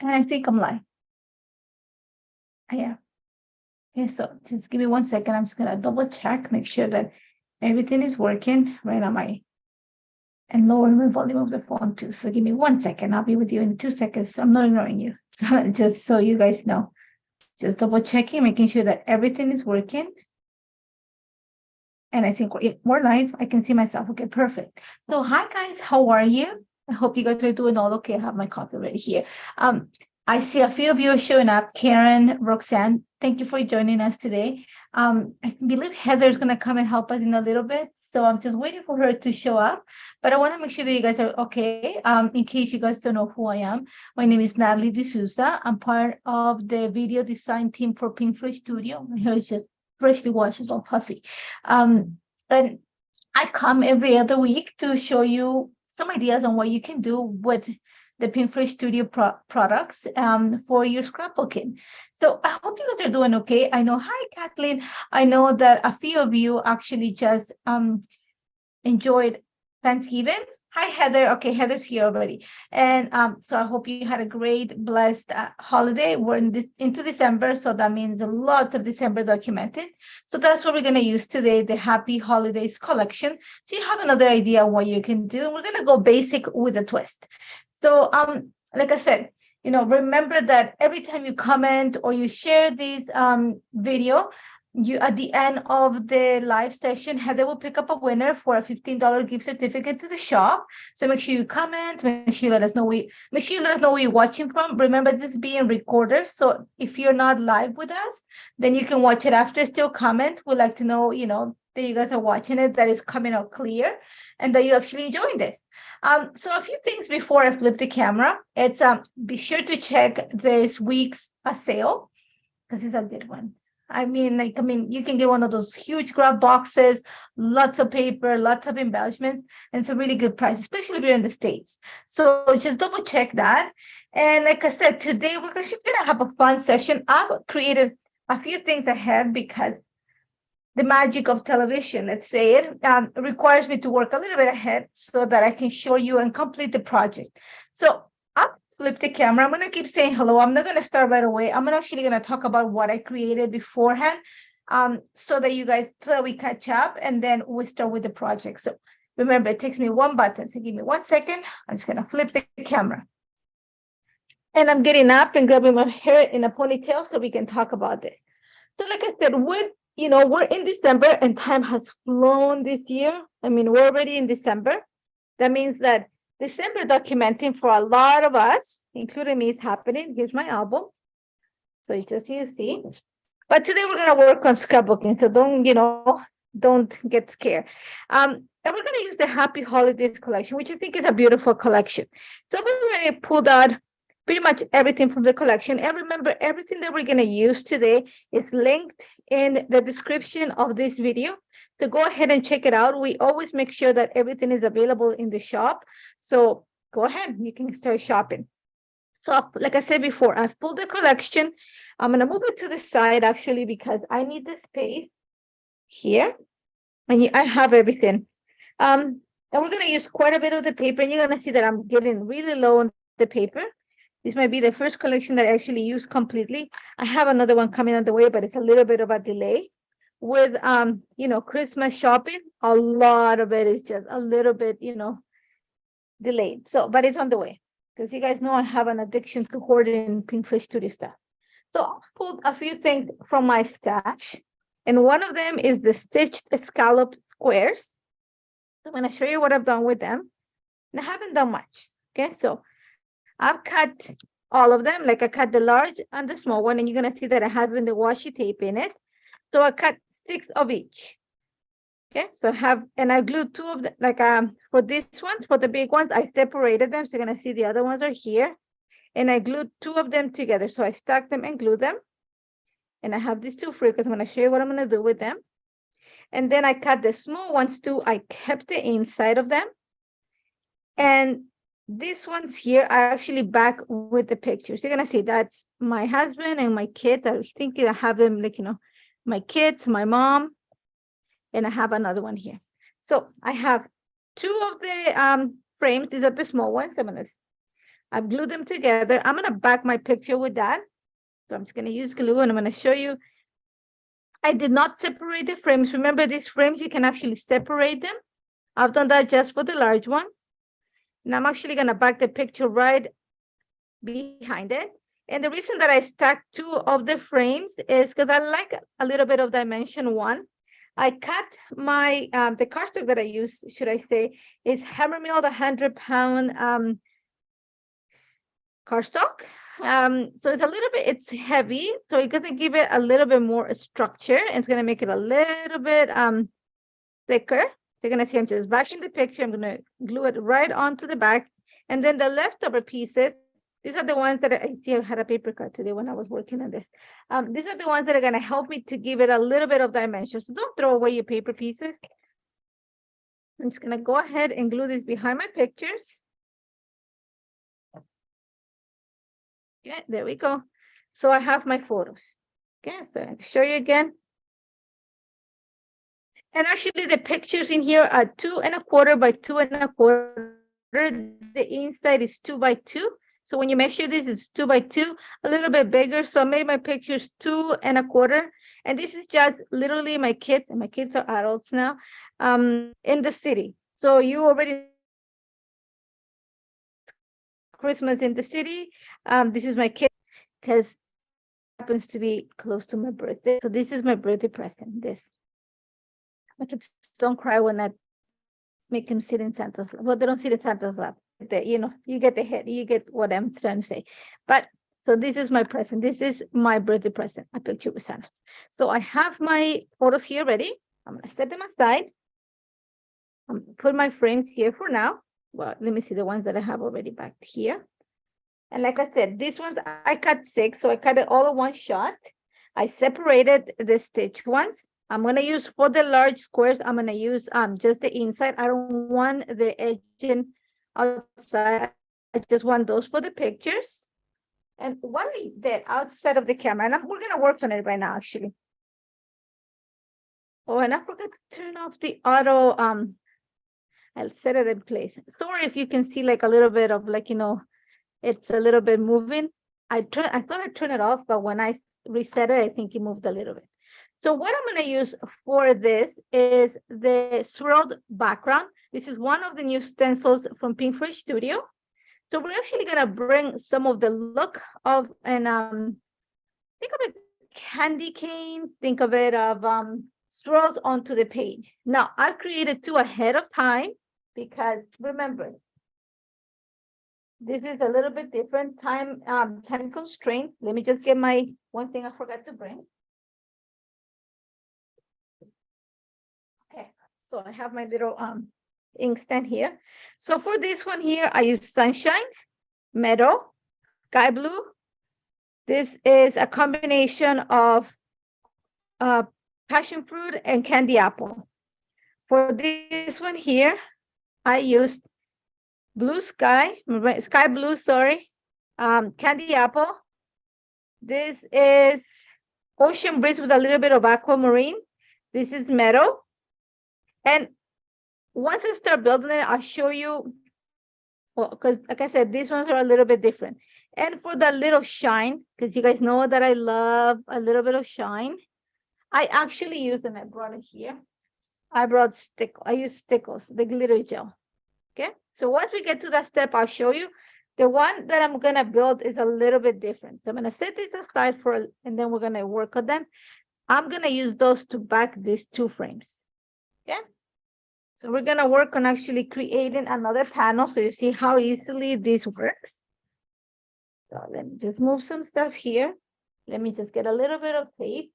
And I think I'm live. I am. Okay, so just give me 1 second. I'm just gonna double check, make sure that everything is working right on and lower my volume of the phone too. So give me 1 second. I'll be with you in 2 seconds. I'm not ignoring you. So just so you guys know, just double checking, making sure that everything is working. And I think we're live. I can see myself. Okay, perfect. So hi guys, how are you? I hope you guys are doing all okay. I have my coffee ready here. I see a few of you are showing up. Karen, Roxanne, thank you for joining us today. I believe Heather is going to come and help us in a little bit. So I'm just waiting for her to show up. But I want to make sure that you guys are okay. In case you guys don't know who I am, my name is Nathalie D'Souza. I'm part of the video design team for Pink Floyd Studio. My hair is just freshly washed, it's all puffy. And I come every other week to show you some ideas on what you can do with the Pink Floyd Studio products for your scrapbooking. So I hope you guys are doing okay. I know, hi, Kathleen. I know that a few of you actually just enjoyed Thanksgiving. Hi, Heather. Okay, Heather's here already. And so I hope you had a great, blessed holiday. We're into December, so that means lots of December documented. So that's what we're going to use today, the Happy Holidays collection. So you have another idea what you can do. And we're going to go basic with a twist. So like I said, remember that every time you comment or you share this video, you at the end of the live session, Heather will pick up a winner for a $15 gift certificate to the shop. So make sure you comment, make sure you let us know where you're watching from. Remember, this is being recorded. So if you're not live with us, then you can watch it after. Still comment. We'd like to know, that you guys are watching it, that is coming out clear, and that you're actually enjoying this. So a few things before I flip the camera. It's be sure to check this week's sale because it's a good one. I mean, you can get one of those huge grab boxes, lots of paper, lots of embellishments, and it's a really good price, especially if you're in the States. So just double check that. And like I said, today we're just gonna have a fun session. I've created a few things ahead because the magic of television, let's say it, requires me to work a little bit ahead so that I can show you and complete the project. So I'll flip the camera. I'm going to keep saying hello. I'm not going to start right away. I'm actually going to talk about what I created beforehand so that we catch up and then we start with the project. So remember, it takes me one button. So give me 1 second. I'm just going to flip the camera. And I'm getting up and grabbing my hair in a ponytail so we can talk about it. So like I said, we're in December and time has flown this year. I mean, we're already in December. That means that December documenting for a lot of us, including me, is happening. Here's my album. So just you see. But today we're going to work on scrapbooking. So don't get scared. And we're going to use the Happy Holidays collection, which I think is a beautiful collection. So we're going to pull out pretty much everything from the collection. And remember, everything that we're going to use today is linked in the description of this video. So go ahead and check it out. We always make sure that everything is available in the shop. So go ahead, you can start shopping. So like I said before, I've pulled the collection. I'm going to move it to the side actually because I need the space here. And I have everything. And we're going to use quite a bit of the paper. And you're going to see that I'm getting really low on the paper. This might be the first collection that I actually use completely. I have another one coming on the way, but it's a little bit of a delay. With, Christmas shopping, a lot of it is just a little bit, delayed. So, but it's on the way. Because you guys know I have an addiction to hoarding Pink Floyd Studio stuff. So I pulled a few things from my stash. And one of them is the stitched scallop squares. So I'm going to show you what I've done with them. And I haven't done much. Okay, so I've cut all of them, like I cut the large and the small one, and you're going to see that I have the washi tape in it. So I cut 6 of each. Okay, so I glued 2 of them, like for these ones, for the big ones, I separated them. So you're going to see the other ones are here. And I glued 2 of them together. So I stacked them and glued them. And I have these 2 free because I'm going to show you what I'm going to do with them. And then I cut the small ones too. I kept the inside of them. And these ones here are actually back with the pictures. You're going to see that's my husband and my kids. I was thinking I have them like, my kids, my mom, and I have another one here. So I have 2 of the frames. These are the small ones. I've glued them together. I'm going to back my picture with that. So I'm just going to use glue and I'm going to show you. I did not separate the frames. Remember, these frames, you can actually separate them. I've done that just for the large ones. And I'm actually going to back the picture right behind it. And the reason that I stacked 2 of the frames is because I like a little bit of dimension 1. I cut my, the cardstock that I use, should I say, is hammer milled 100-pound cardstock. So it's a little bit, it's heavy. So it's going to give it a little bit more structure. And it's going to make it a little bit thicker. So you're going to see I'm just backing the picture. I'm going to glue it right onto the back. And then the leftover pieces, these are the ones that I see I had a paper cut today when I was working on this. These are the ones that are going to help me to give it a little bit of dimension. So don't throw away your paper pieces. I'm just going to go ahead and glue this behind my pictures. Okay, there we go. So I have my photos. Okay, so I'll show you again. And actually the pictures in here are 2 1/4 by 2 1/4. The inside is 2 by 2. So when you measure this, it's 2 by 2, a little bit bigger. So I made my pictures 2 1/4. And this is just literally my kids, and my kids are adults now, in the city. So you already Christmas in the city. This is my kid because it happens to be close to my birthday. So this is my birthday present. This. My kids don't cry when I make them sit in Santa's lap. Well, they don't sit in Santa's lap. You know, you get the head, you get what I'm trying to say. But so this is my present. This is my birthday present. A picture with Santa. So I have my photos here ready. I'm gonna set them aside. I'm gonna put my frames here for now. Well, let me see the ones that I have already backed here. And like I said, these ones I cut 6, so I cut it all in one shot. I separated the stitch ones. I'm going to use for the large squares, I'm going to use just the inside. I don't want the edging outside. I just want those for the pictures. And what I did outside of the camera, and we're going to work on it right now, actually. Oh, and I forgot to turn off the auto. I'll set it in place. Sorry if you can see like a little bit of like, you know, it's a little bit moving. I thought I turned it off, but when I reset it, I think it moved a little bit. So what I'm going to use for this is the swirled background. This is one of the new stencils from Pinkfish Studio. So we're actually going to bring some of the look of, and think of it candy cane, think of it of swirls onto the page. Now, I've created 2 ahead of time because remember, this is a little bit different time constraint. Let me just get my one thing I forgot to bring. Okay, so I have my little inkstand here. So for this one here, I use Sunshine, Meadow, Sky Blue. This is a combination of passion fruit and candy apple. For this one here, I used blue sky, sky blue, sorry, candy apple. This is ocean breeze with a little bit of aquamarine. This is meadow. And once I start building it, I'll show you, well, because like I said, these ones are a little bit different. And for the little shine, because you guys know that I love a little bit of shine, I actually used, and I brought it here. I use stickles, the glitter gel. Okay, so once we get to that step, I'll show you. The one that I'm gonna build is a little bit different. So I'm gonna set this aside and then we're gonna work on them. I'm gonna use those to back these 2 frames. Okay, so we're gonna work on actually creating another panel so you see how easily this works. So let me just move some stuff here. Let me just get a little bit of tape.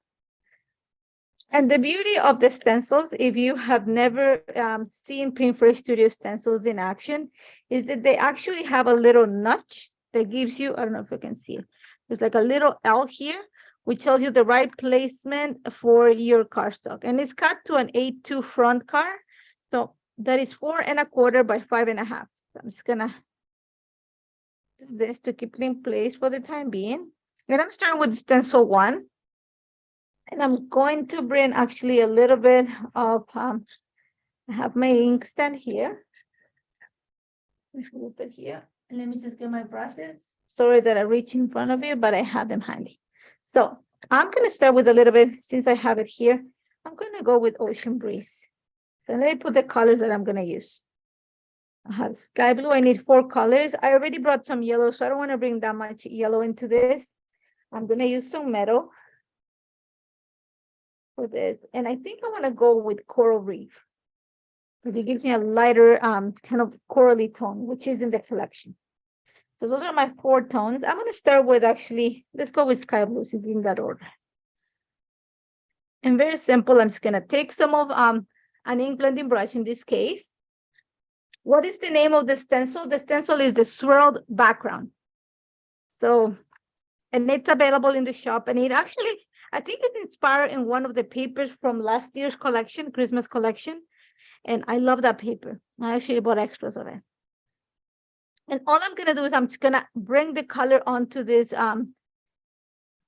And the beauty of the stencils, if you have never seen Pinkfish Studio stencils in action, is that they actually have a little notch that gives you, I don't know if you can see it, there's like a little L here, which tells you the right placement for your cardstock. And it's cut to an 8-2 front card. So that is 4 1/4 by 5 1/2. So I'm just gonna do this to keep it in place for the time being. And I'm starting with stencil 1. And I'm going to bring actually a little bit of, I have my inkstand here. Let me flip it here. And let me just get my brushes. Sorry that I reach in front of you, but I have them handy. So I'm going to start with a little bit, since I have it here, I'm going to go with Ocean Breeze. So let me put the colors that I'm going to use. I have sky blue. I need 4 colors. I already brought some yellow, so I don't want to bring that much yellow into this. I'm going to use some metal for this. And I think I want to go with Coral Reef, because it gives me a lighter kind of corally tone, which is in the collection. So those are my 4 tones. I'm going to start with, actually, let's go with sky blue, since in that order. And very simple, I'm just going to take some of an ink blending brush in this case. What is the name of the stencil? The stencil is the swirled background. So, and it's available in the shop. And it actually, I think it's inspired in one of the papers from last year's collection, Christmas collection. And I love that paper. I actually bought extras of it. And all I'm going to do is I'm just going to bring the color onto this,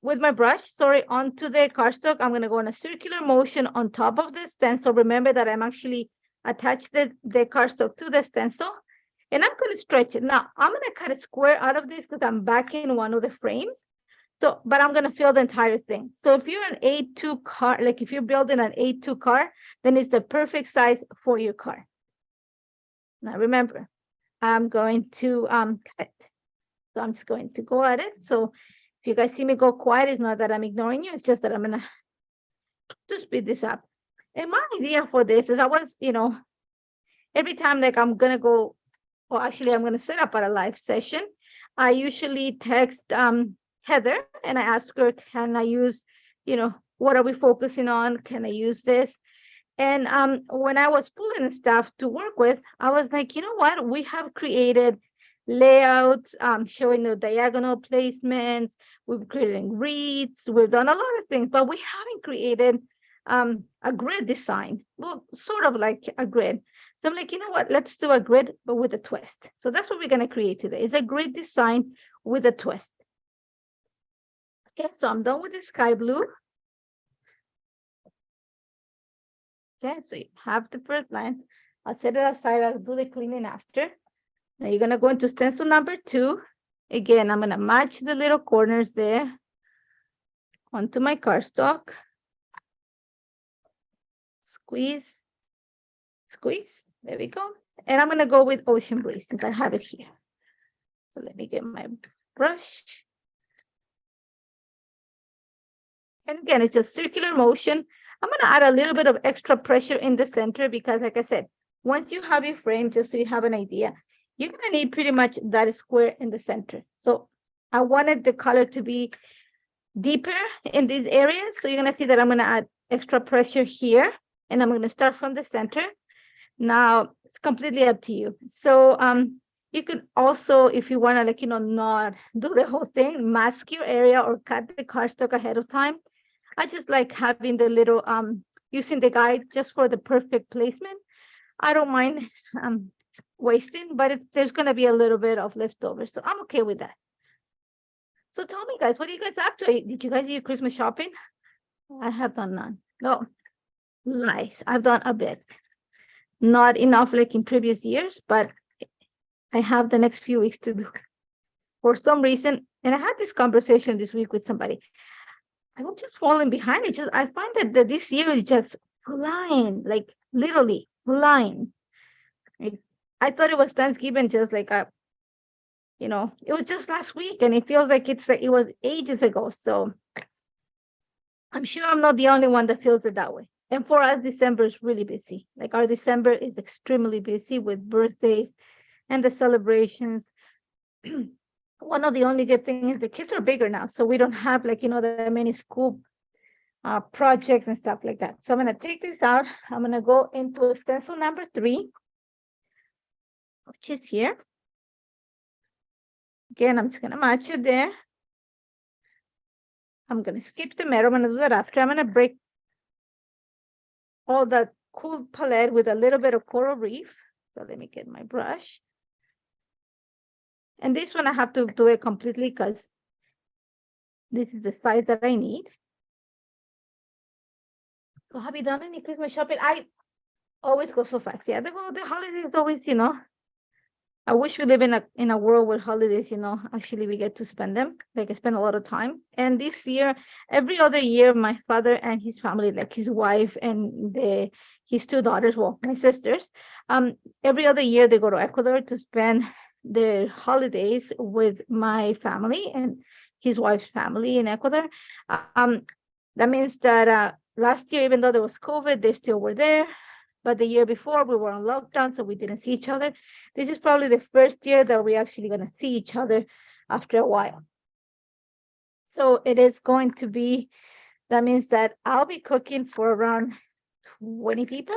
with my brush, onto the cardstock. I'm going to go in a circular motion on top of the stencil. Remember that I'm actually attached the cardstock to the stencil, and I'm going to stretch it. Now, I'm going to cut a square out of this because I'm backing one of the frames. So, but I'm going to fill the entire thing. So if you're an A2 car, like if you're building an A2 car, then it's the perfect size for your car. Now, remember, I'm going to cut it. So I'm just going to go at it. So if you guys see me go quiet, it's not that I'm ignoring you. It's just that I'm going to speed this up. And my idea for this is I was, every time like I'm going to go, or actually I'm going to set up at a live session, I usually text Heather and I ask her, can I use, what are we focusing on? Can I use this? And when I was pulling stuff to work with, I was like, you know what? We have created layouts showing the diagonal placements. We've created reads. We've done a lot of things, but we haven't created a grid design. Well, sort of like a grid. So I'm like, you know what? Let's do a grid, but with a twist. So that's what we're going to create today. It's a grid design with a twist. Okay, so I'm done with the sky blue. Okay, so you have the first line. I'll set it aside. I'll do the cleaning after. Now you're going to go into stencil number 2. Again, I'm going to match the little corners there onto my cardstock. Squeeze, squeeze. There we go. And I'm going to go with Ocean Breeze since I have it here. So let me get my brush. And again, it's just circular motion. I'm going to add a little bit of extra pressure in the center because, like I said, once you have your frame, just so you have an idea, you're going to need pretty much that square in the center. So I wanted the color to be deeper in these areas. So you're going to see that I'm going to add extra pressure here. And I'm going to start from the center. Now, it's completely up to you. So you could also, if you want to, like, not do the whole thing, mask your area or cut the cardstock ahead of time. I just like having the little, using the guide just for the perfect placement. I don't mind wasting, but there's going to be a little bit of leftover. So I'm okay with that. So tell me, guys, what are you guys up to? Did you guys do your Christmas shopping? I have done none. No, lies. I've done a bit. Not enough like in previous years, but I have the next few weeks to do. For some reason, and I had this conversation this week with somebody. I'm just falling behind. I find that this year is just flying, like literally flying. I thought it was Thanksgiving, just like it was just last week, and it feels like it was ages ago. So I'm sure I'm not the only one that feels it that way. And for us, December is really busy. Like our December is extremely busy with birthdays and the celebrations. One of the only good things is the kids are bigger now, so we don't have that many school projects and stuff like that. So I'm going to take this out. I'm going to go into stencil number 3, which is here. Again, I'm just going to match it there. I'm going to skip the metal. I'm going to do that after. I'm going to break all that cool palette with a little bit of Coral Reef. So let me get my brush. And this one I have to do it completely because this is the size that I need. So have you done any Christmas shopping? I always go so fast. Yeah, the holidays always, I wish we live in a world where holidays, actually we get to spend them. Like I spend a lot of time. And this year, every other year, my father and his family, like his wife and his two daughters, well, my sisters, every other year they go to Ecuador to spend their holidays with my family and his wife's family in Ecuador. That means that last year, even though there was COVID, they still were there. But the year before, we were on lockdown, so we didn't see each other. This is probably the first year that we're actually going to see each other after a while. So it is going to be, that means that I'll be cooking for around 20 people,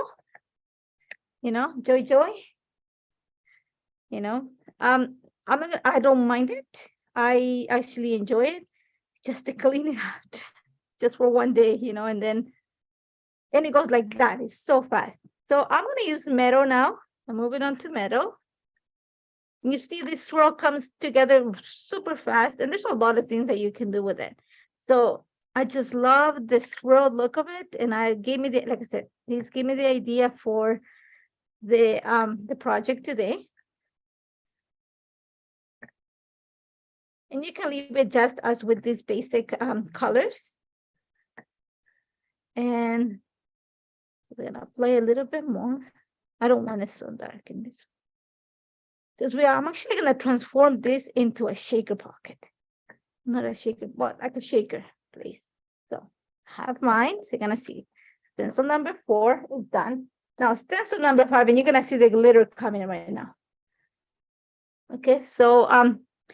joy. I don't mind it. I actually enjoy it. Just to clean it out, just for one day, and it goes like that. It's so fast. So I'm going to use metal now. I'm moving on to metal. You see this swirl comes together super fast, and there's a lot of things that you can do with it. So I just love the swirl look of it, and like I said, this gave me the idea for the project today. And you can leave it just as with these basic colors. And we're gonna play a little bit more. I don't want it so dark in this, because I'm actually gonna transform this into a shaker pocket. Not a shaker, but like a shaker, please. So I have mine. So you're gonna see stencil number 4 is done. Now stencil number 5, and you're gonna see the glitter coming right now. Okay, so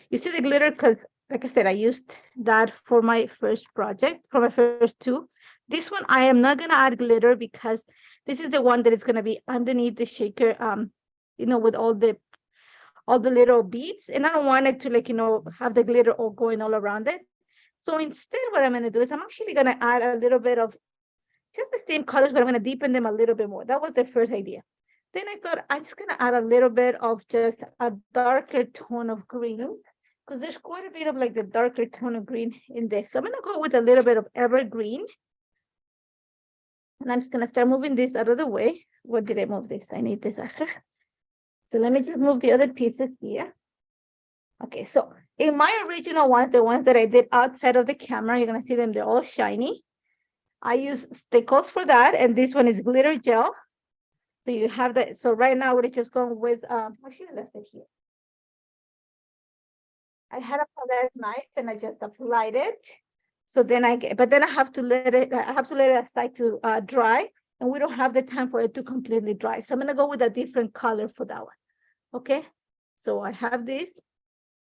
you see the glitter because, like I said, I used that for my first project, for my first 2. This one, I am not going to add glitter because this is the one that is going to be underneath the shaker, with all the little beads. And I don't want it to, have the glitter all going all around it. So instead, what I'm going to do is I'm actually going to add a little bit of just the same colors, but I'm going to deepen them a little bit more. That was the first idea. Then I thought I'm just going to add a little bit of just a darker tone of green, because there's quite a bit of the darker tone of green in this. So I'm going to go with a little bit of evergreen. And I'm just going to start moving this out of the way. Where did I move this? I need this after. So let me just move the other pieces here. Okay, so in my original ones, the ones that I did outside of the camera, you're going to see them. They're all shiny. I use stickles for that. And this one is glitter gel. So you have that. So right now we're just going with, I should have left it here. I had a palette knife and I just applied it. So then I have to let it aside to dry, and we don't have the time for it to completely dry. So I'm gonna go with a different color for that one. Okay, so I have this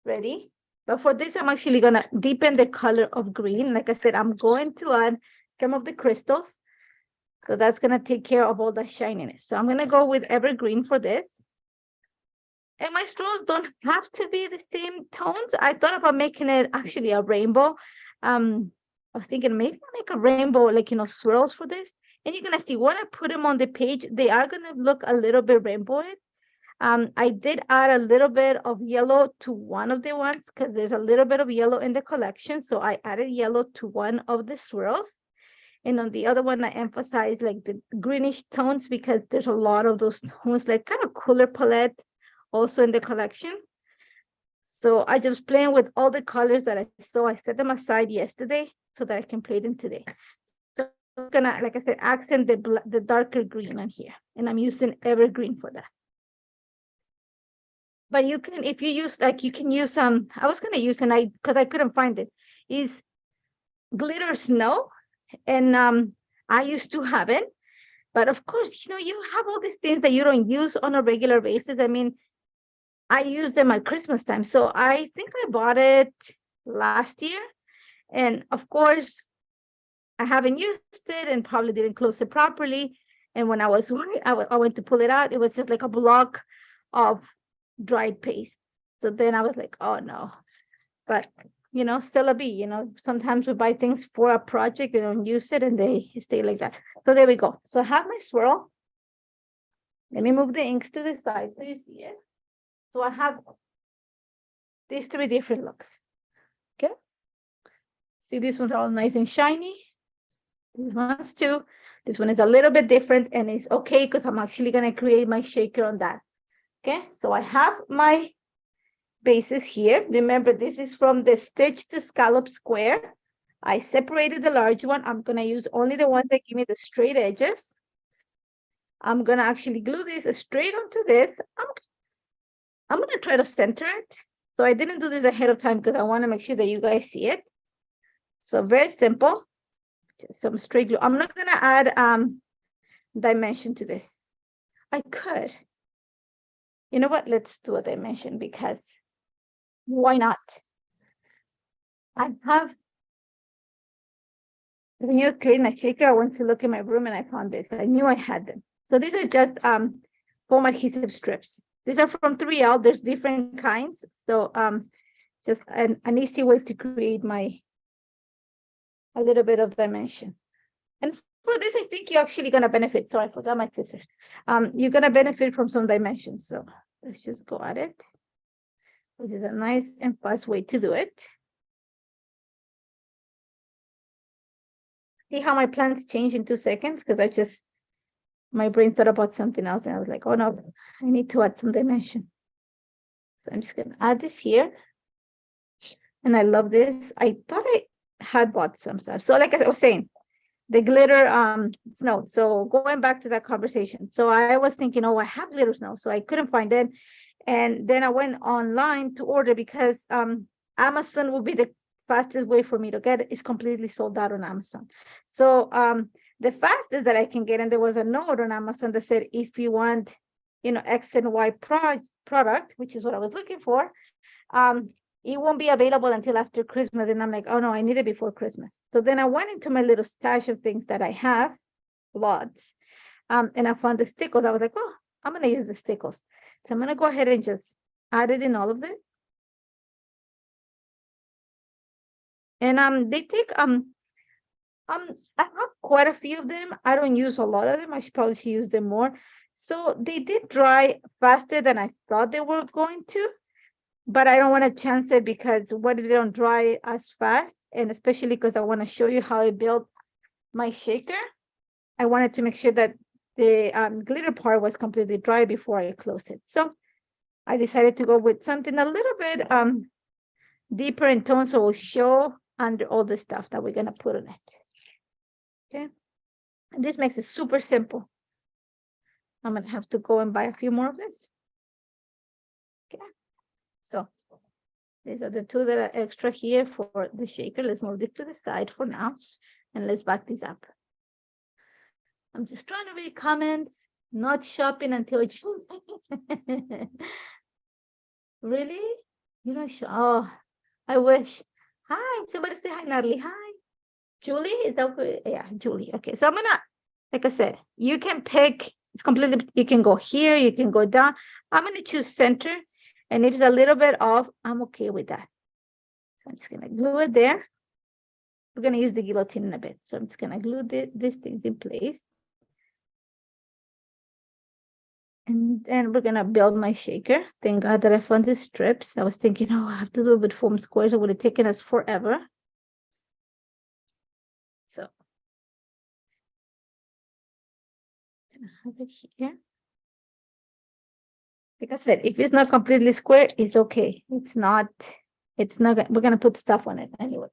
ready, but for this, I'm actually gonna deepen the color of green. Like I said, I'm going to add some of the crystals. So that's gonna take care of all the shininess. So I'm gonna go with evergreen for this. And my swirls don't have to be the same tones. I thought about making it actually a rainbow. I was thinking maybe I'll make a rainbow, swirls for this. And you're gonna see when I put them on the page, they are gonna look a little bit rainbowy. I did add a little bit of yellow to one of the ones because there's a little bit of yellow in the collection. So I added yellow to one of the swirls. And on the other one, I emphasized the greenish tones because there's a lot of those tones, kind of cooler palette also in the collection. So I just playing with all the colors that I saw. I set them aside yesterday so that I can play them today. So I'm gonna, like I said, accent the darker green on here. And I'm using evergreen for that. But you can, if you use, you can use I was gonna use, because I couldn't find it, is glitter snow. And I used to have it. But of course, you have all these things that you don't use on a regular basis. I mean, I use them at Christmas time. So I think I bought it last year. And of course, I haven't used it and probably didn't close it properly. And when I was I went to pull it out, it was just like a block of dried paste. So then I was like, oh no. But, still a B, sometimes we buy things for a project, they don't use it and they stay like that. So there we go. So I have my swirl. Let me move the inks to the side so you see it. So I have these 3 different looks. Okay. See, these ones are all nice and shiny. These ones too. This one is a little bit different and it's okay because I'm actually going to create my shaker on that. Okay, so I have my bases here. Remember, this is from the Stitch to Scallop Square. I separated the large one. I'm gonna use only the ones that give me the straight edges. I'm gonna actually glue this straight onto this. I'm gonna try to center it. So I didn't do this ahead of time because I want to make sure that you guys see it. So very simple. Just some straight glue. I'm not gonna add dimension to this. I could. You know what? Let's do a dimension because why not? I have, when you create my shaker, I went to look in my room and I found this. I knew I had them. So these are just foam adhesive strips. These are from 3L. There's different kinds. So just an easy way to create a little bit of dimension. And for this, I think you're actually gonna benefit. So I forgot my scissors. You're gonna benefit from some dimensions. So let's just go at it. This is a nice and fast way to do it. See how my plans change in 2 seconds? Because my brain thought about something else and I was like, oh no, I need to add some dimension. So I'm just gonna add this here. And I love this. I thought I had bought some stuff. So like I was saying, the glitter snow. So going back to that conversation. So I was thinking, oh, I have glitter snow. So I couldn't find it. And then I went online to order because Amazon would be the fastest way for me to get it. It's completely sold out on Amazon. So the fastest that I can get, and there was a note on Amazon that said, if you want, X and Y product, which is what I was looking for, it won't be available until after Christmas. And I'm like, oh no, I need it before Christmas. So then I went into my little stash of things that I have, lots, and I found the stickles. I was like, oh, I'm gonna use the stickles. So I'm gonna go ahead and just add it in all of them. And they take I have quite a few of them. I don't use a lot of them. I should probably use them more. So they did dry faster than I thought they were going to, but I don't want to chance it because what if they don't dry as fast? And especially because I want to show you how I built my shaker. I wanted to make sure that the glitter part was completely dry before I close it. So I decided to go with something a little bit deeper in tone, so we'll show under all the stuff that we're gonna put on it. Okay, and this makes it super simple. I'm gonna have to go and buy a few more of this. Okay, so these are the two that are extra here for the shaker. Let's move this to the side for now, and let's back this up. I'm just trying to read comments, not shopping until it's really? You don't shop? Oh, I wish. Hi, somebody say hi, Nathalie. Hi. Julie, is that what? Yeah, Julie. Okay, so I'm gonna, like I said, you can pick, it's completely, you can go here, you can go down. I'm gonna choose center, and if it's a little bit off, I'm okay with that. So I'm just gonna glue it there. We're gonna use the guillotine in a bit. So I'm just gonna glue these things in place. And then we're gonna build my shaker. Thank God that I found these strips. I was thinking, oh, I have to do it with foam squares. It would have taken us forever. So I'm gonna have it here. Like I said, if it's not completely square, it's okay. It's not, we're gonna put stuff on it anyway.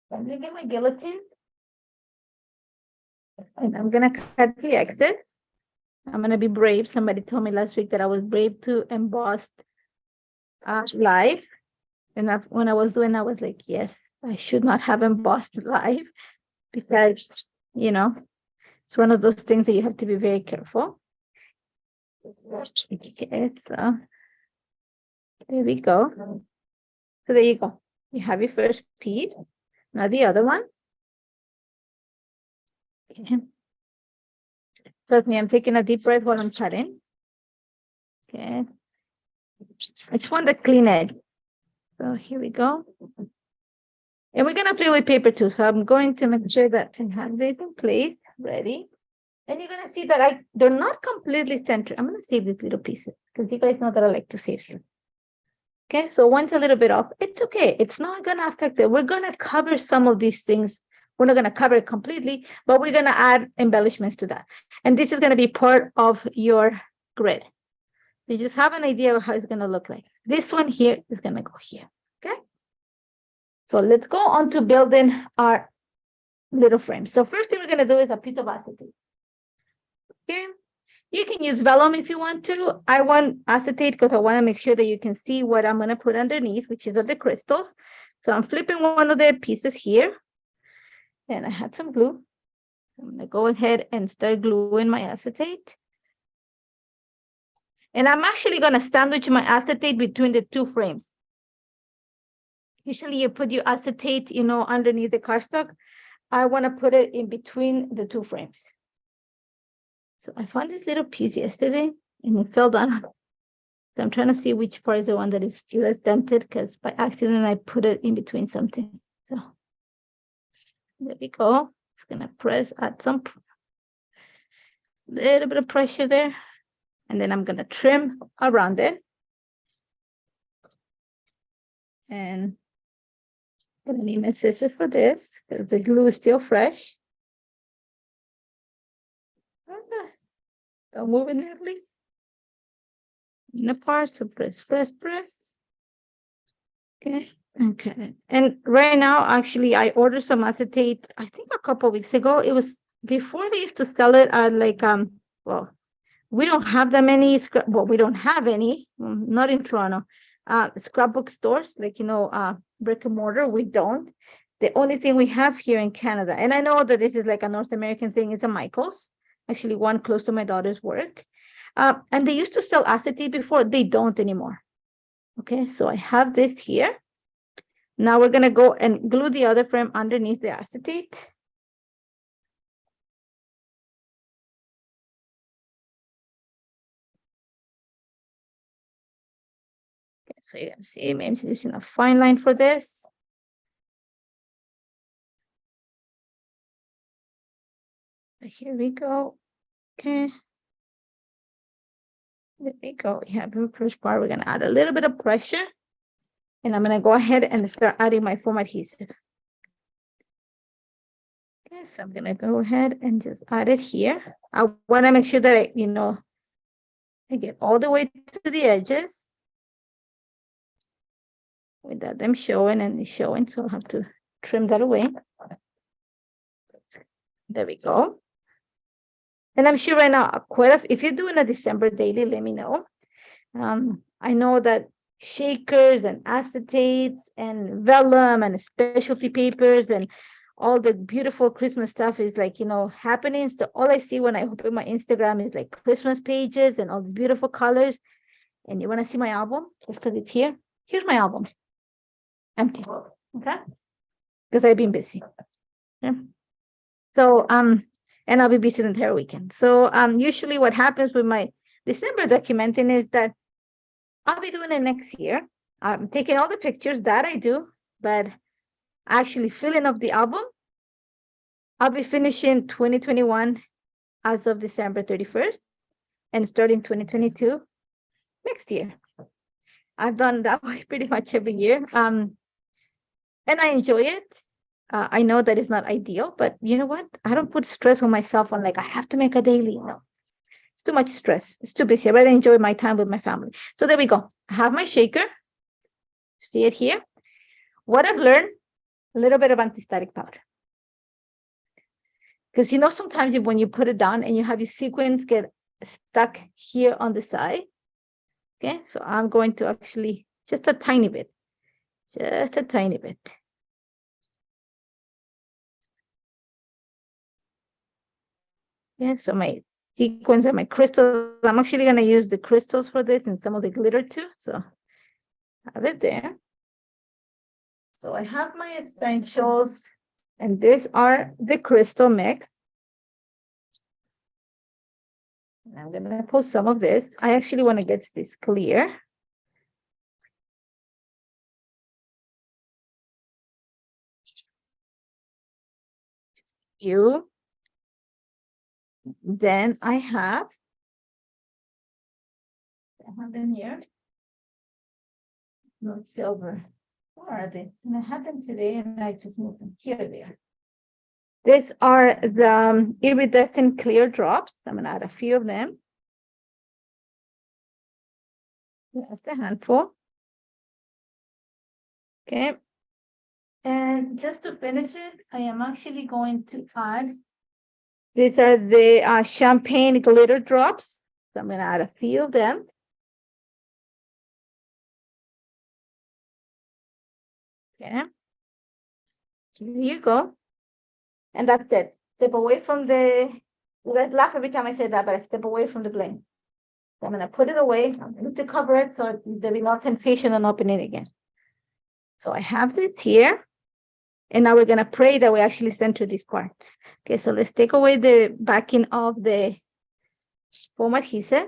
I'm gonna get my guillotine. And I'm gonna cut the exits. I'm gonna be brave. Somebody told me last week that I was brave to emboss live. And when I was doing, I was like, yes, I should not have embossed live because, it's one of those things that you have to be very careful. Okay, so there we go. So there you go. You have your first piece. Now the other one. Okay. Trust me, I'm taking a deep breath while I'm cutting. Okay. I just want the clean edge. So here we go. And we're gonna play with paper too. So I'm going to make sure that I have this in place, ready. And you're gonna see that they're not completely centered. I'm gonna save these little pieces because you guys know that I like to save stuff. Okay, so one's a little bit off. It's okay. It's not gonna affect it. We're gonna cover some of these things. We're not gonna cover it completely, but we're gonna add embellishments to that. And this is gonna be part of your grid. So you just have an idea of how it's going to look like. This one here is going to go here. Okay. So let's go on to building our little frame. So first thing we're going to do is a piece of acetate. Okay. You can use vellum if you want to. I want acetate because I want to make sure that you can see what I'm going to put underneath, which is of the crystals. So I'm flipping one of the pieces here. And I had some glue. So I'm going to go ahead and start gluing my acetate. And I'm actually going to sandwich my acetate between the two frames. Usually you put your acetate, underneath the cardstock. I want to put it in between the two frames. So I found this little piece yesterday and it fell down. So I'm trying to see which part is the one that is less dented because by accident I put it in between something. So there we go. It's going to add some little bit of pressure there. And then I'm going to trim around it. And I'm going to need my scissors for this because the glue is still fresh. Don't move it, Nathalie. In apart, so press. Okay. And right now, actually, I ordered some acetate, I think a couple of weeks ago. It was before they used to sell it at well, we don't have that many, we don't have any, not in Toronto, scrapbook stores, brick and mortar, we don't. The only thing we have here in Canada, and I know that this is like a North American thing, is a Michael's, actually one close to my daughter's work. And they used to sell acetate before, they don't anymore. Okay, so I have this here. Now we're gonna go and glue the other frame underneath the acetate. Okay, so you can see, maybe using a fine line for this. Here we go. Okay. There we go. We have the first part. We're going to add a little bit of pressure. And I'm going to go ahead and start adding my foam adhesive. Okay, so I'm going to go ahead and just add it here. I want to make sure that I get all the way to the edges without them showing and showing. So I'll have to trim that away. There we go. And I'm sure right now, if you're doing a December daily, let me know. I know that shakers and acetates and vellum and specialty papers and all the beautiful Christmas stuff is happening. So all I see when I open my Instagram is like Christmas pages and all these beautiful colors. And you want to see my album? Just because it's here. Here's my album. Empty. Okay. Because I've been busy. Yeah. So, and I'll be busy the entire weekend. So usually what happens with my December documenting is that I'll be doing it next year. I'm taking all the pictures that I do, but actually filling up the album, I'll be finishing 2021 as of December 31st and starting 2022 next year. I've done that way pretty much every year. And I enjoy it. I know that it's not ideal, but you know what? I don't put stress on myself on I have to make a daily. No, it's too much stress. It's too busy. I rather enjoy my time with my family. So there we go. I have my shaker. See it here. What I've learned, a little bit of anti-static powder. Because sometimes when you put it down and you have your sequins get stuck here on the side. Okay, so I'm going to actually just a tiny bit. Just a tiny bit. Yeah, so my sequins and my crystals, I'm actually going to use the crystals for this and some of the glitter too. So have it there. So I have my essentials, and these are the crystal mix. And I'm going to put some of this. I actually want to get this clear. Then I have them here. No silver. Where are they? And I had them today and I just moved them. Here they are. These are the iridescent clear drops. I'm going to add a few of them. That's a handful. Okay. And just to finish it, I am actually going to add, these are the champagne glitter drops. So I'm going to add a few of them. Okay. Here you go. And that's it. Step away from the, you guys laugh every time I say that, but I step away from the bling. So I'm going to put it away. I'm going to cover it so there'll be no temptation on opening it again. So I have this here. And now we're going to pray that we actually center this part. Okay, so let's take away the backing of the foam adhesive.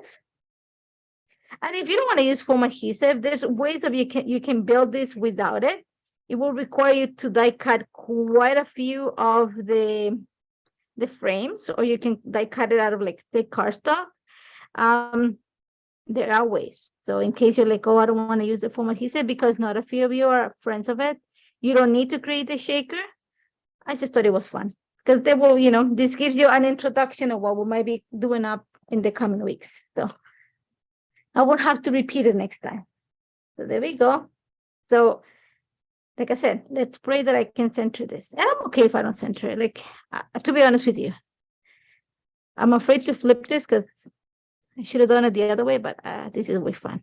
And if you don't want to use foam adhesive, there's ways of you can build this without it. It will require you to die cut quite a few of the frames, or you can die cut it out of like thick cardstock. There are ways. So in case you're like, oh, I don't want to use the foam adhesive because not a few of you are friends of it, you don't need to create a shaker. I just thought it was fun because they will, this gives you an introduction of what we might be doing up in the coming weeks. So I won't have to repeat it next time. So there we go. So like I said, let's pray that I can center this. And I'm okay if I don't center it. Like, to be honest with you, I'm afraid to flip this because I should have done it the other way, but this is way fun.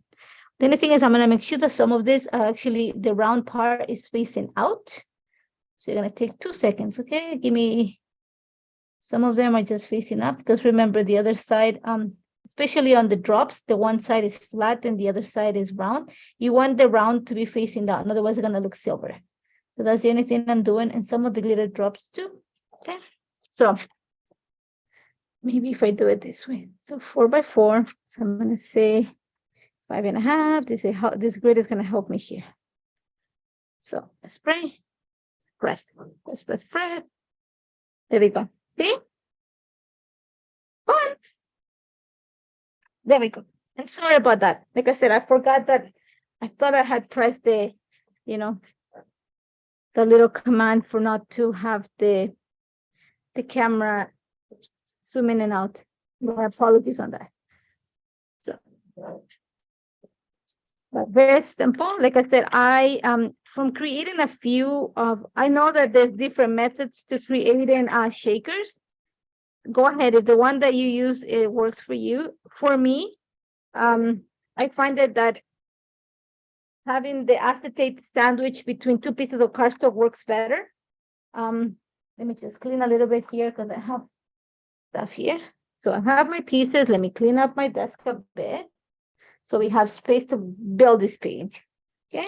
The only thing is I'm going to make sure that some of this are actually, the round part is facing out. So you're going to take 2 seconds, okay? Give me, some of them are just facing up because remember the other side, especially on the drops, the one side is flat and the other side is round. You want the round to be facing down, otherwise it's going to look silver. So that's the only thing I'm doing, and some of the glitter drops too, okay? So maybe if I do it this way, so 4 by 4, so I'm going to say 5.5. This grid is going to help me here. So let's spray, press, let's press, press. There we go. See? On. There we go. And sorry about that. Like I said, I forgot that. I thought I had pressed the, the little command for not to have the camera zoom in and out. My apologies on that. So, but very simple. Like I said, I from creating a few of, I know that there's different methods to creating shakers. Go ahead. If the one that you use, it works for you. For me, I find that having the acetate sandwich between 2 pieces of cardstock works better. Let me just clean a little bit here because I have stuff here. So I have my pieces. Let me clean up my desk a bit so we have space to build this page. Okay.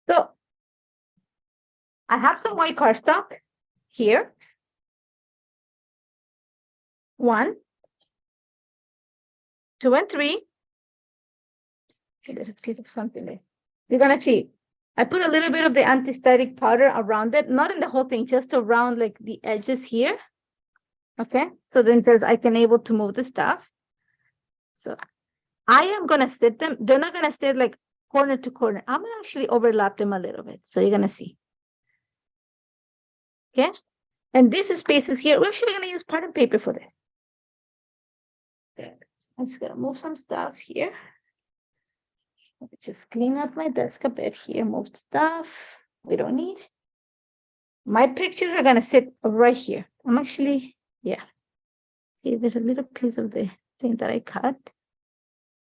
So I have some white cardstock here. 1, 2, and 3. Okay, there's a piece of something there. You're gonna see. I put a little bit of the anti-static powder around it, not in the whole thing, just around like the edges here. Okay, so then I can able to move the stuff. So I am gonna sit them. They're not gonna sit like corner to corner. I'm gonna actually overlap them a little bit. So you're gonna see. Okay, and this spaces here. We're actually gonna use pattern paper for this. Okay. I'm just gonna move some stuff here. Just clean up my desk a bit here. Move stuff we don't need. My pictures are gonna sit right here. I'm actually, yeah. See, there's a little piece of the thing that I cut.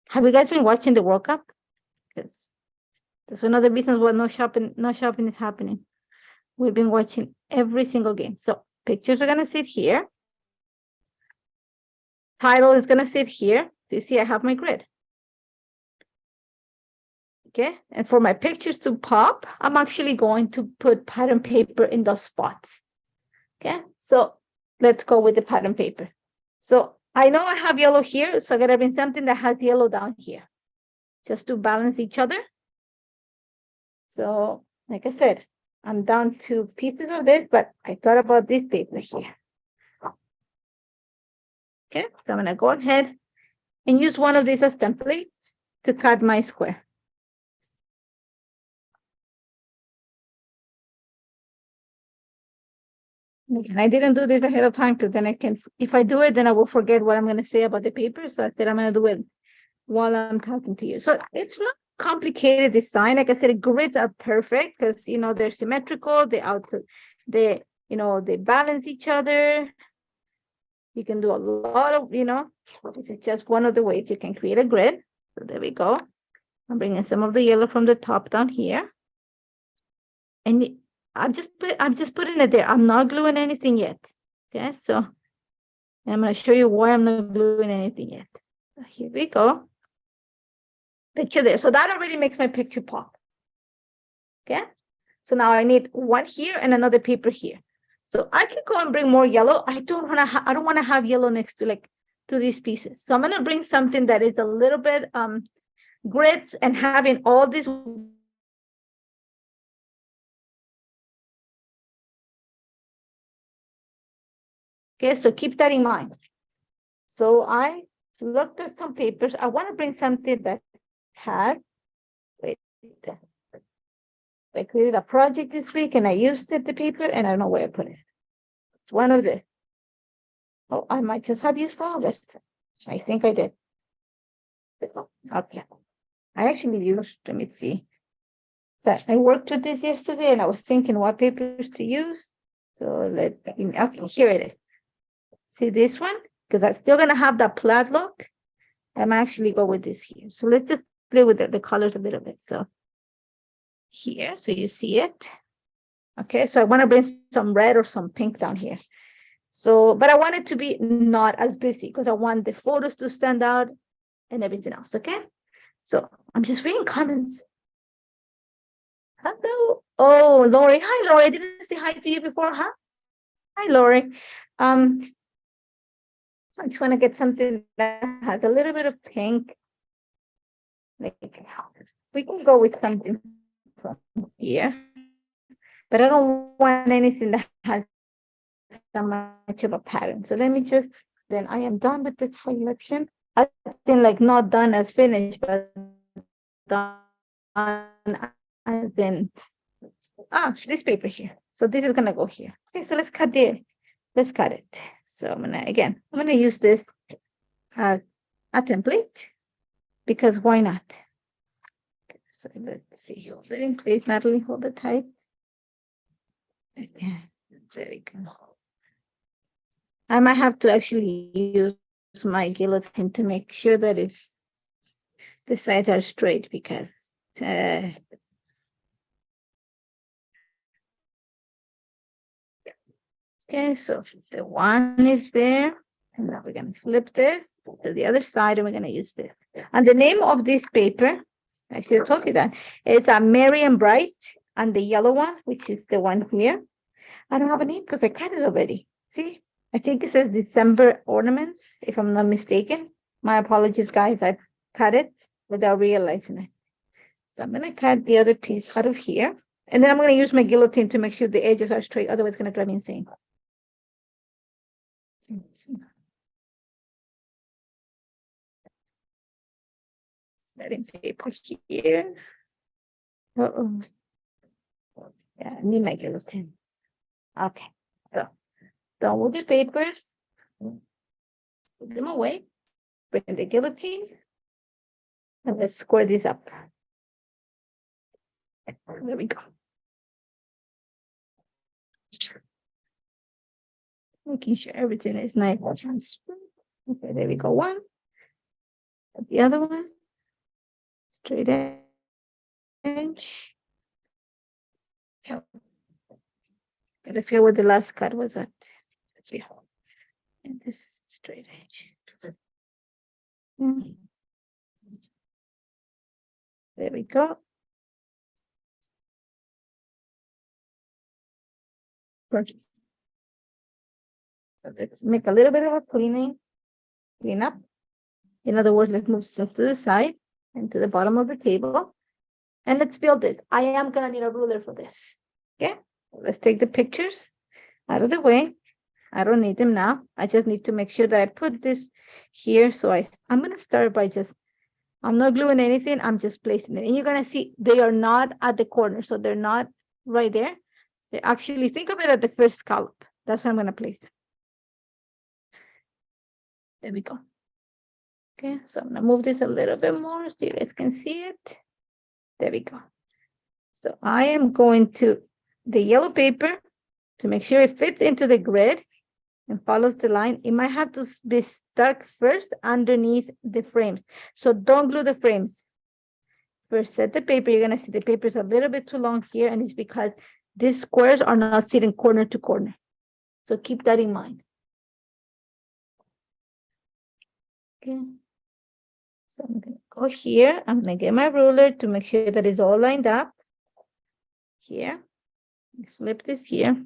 Have you guys been watching the World Cup? Because that's one of the reasons why no shopping is happening. We've been watching every single game. So pictures are gonna sit here. Title is gonna sit here. So you see, I have my grid. Okay, and for my pictures to pop, I'm actually going to put pattern paper in those spots. Okay, so let's go with the pattern paper. So I know I have yellow here, so I gotta bring something that has yellow down here, just to balance each other. So, like I said, I'm down to pieces of this, but I thought about this paper here. Okay, so I'm gonna go ahead and use one of these as templates to cut my square. And I didn't do this ahead of time because then if I do it, then I will forget what I'm going to say about the paper. So I said I'm going to do it while I'm talking to you. So it's not complicated design. Like I said, the grids are perfect because, you know, they're symmetrical, they, you know, they balance each other. You can do a lot of, you know, this is just one of the ways you can create a grid. So there we go. I'm bringing some of the yellow from the top down here. And I'm just putting it there. I'm not gluing anything yet. Okay, so I'm going to show you why I'm not gluing anything yet. So here we go. Picture there. So that already makes my picture pop. Okay, so now I need one here and another paper here. So I can go and bring more yellow. I don't want to have yellow next to like to these pieces. So I'm going to bring something that is a little bit grids and having all these. Okay, so keep that in mind. So I looked at some papers. I want to bring something that has, wait, I created a project this week and I used the paper and I don't know where I put it. It's one of the, oh, I might just have used all of it. I think I did. Okay. I actually used, let me see. That I worked with this yesterday and I was thinking what papers to use. So okay, here it is. See this one? Because I'm still gonna have that plaid look. I'm actually go with this here. So let's just play with the colors a little bit. So here, so you see it. Okay, so I want to bring some red or some pink down here. So, but I want it to be not as busy because I want the photos to stand out and everything else. Okay, so I'm just reading comments. Hello. Oh, Lori. Hi, Lori. I didn't say hi to you before, huh? Hi, Lori. I just want to get something that has a little bit of pink. Like, we can go with something from here, but I don't want anything that has that much of a pattern. So let me just, then I am done with this selection. I think like not done as finished, but done as in, this paper here. So this is gonna go here. Okay, so let's cut it. So I'm gonna use this as a template because why not? Okay, so let's see, hold it in place, Natalie, hold it tight. Okay, there we go. I might have to actually use my guillotine to make sure that the sides are straight because okay, so the one is there, and now we're gonna flip this to the other side, and we're gonna use this. And the name of this paper, I should have told you that, it's a Merry and Bright, and the yellow one, which is the one here. I don't have a name because I cut it already. See, I think it says December ornaments, if I'm not mistaken. My apologies, guys. I cut it without realizing it. So I'm gonna cut the other piece out of here, and then I'm gonna use my guillotine to make sure the edges are straight. Otherwise, it's gonna drive me insane. Spreading paper here. Uh-oh. Yeah, I need my guillotine. Okay, so done with the papers. Put them away. Bring the guillotine. And let's square this up. There we go. Making sure everything is nice and transparent. Okay, there we go. One. The other one. Straight edge. Gotta feel where the last cut was at. And this straight edge. There we go. Perfect. So let's make a little bit of a clean up. In other words, let's move stuff to the side and to the bottom of the table. And let's build this. I am gonna need a ruler for this. Okay, let's take the pictures out of the way. I don't need them now. I just need to make sure that I put this here. So I'm gonna start by I'm not gluing anything. I'm just placing it. And you're gonna see they are not at the corner. So they're not right there. They actually, think of it at the first scallop. That's what I'm gonna place. There we go. Okay, so I'm gonna move this a little bit more so you guys can see it. There we go. So I am going to the yellow paper to make sure it fits into the grid and follows the line. It might have to be stuck first underneath the frames. So don't glue the frames. First set the paper, you're gonna see the paper is a little bit too long here, and it's because these squares are not sitting corner to corner. So keep that in mind. Okay. So I'm gonna go here. I'm gonna get my ruler to make sure that it's all lined up. Here, flip this here.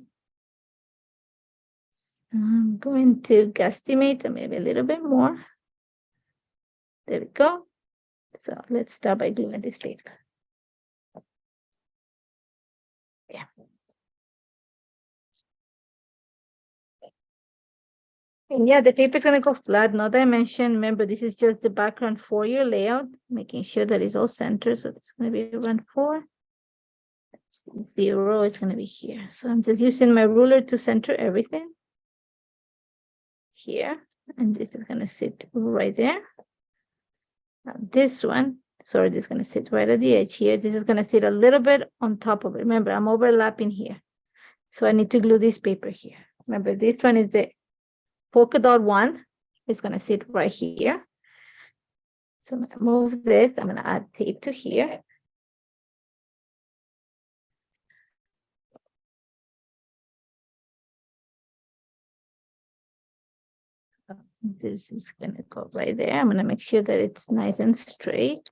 I'm going to guesstimate maybe a little bit more. There we go. So let's start by gluing this paper. Yeah. And yeah, the paper is going to go flat, no dimension. Remember, this is just the background for your layout, making sure that it's all centered. So it's going to be around 4. 0 is going to be here. So I'm just using my ruler to center everything here. And this is going to sit right there. Now this one, sorry, this is going to sit right at the edge here. This is going to sit a little bit on top of it. Remember, I'm overlapping here. So I need to glue this paper here. Remember, this one is the polka dot one. It's going to sit right here. So I'm going to move this. I'm going to add tape to here. This is going to go right there. I'm going to make sure that it's nice and straight.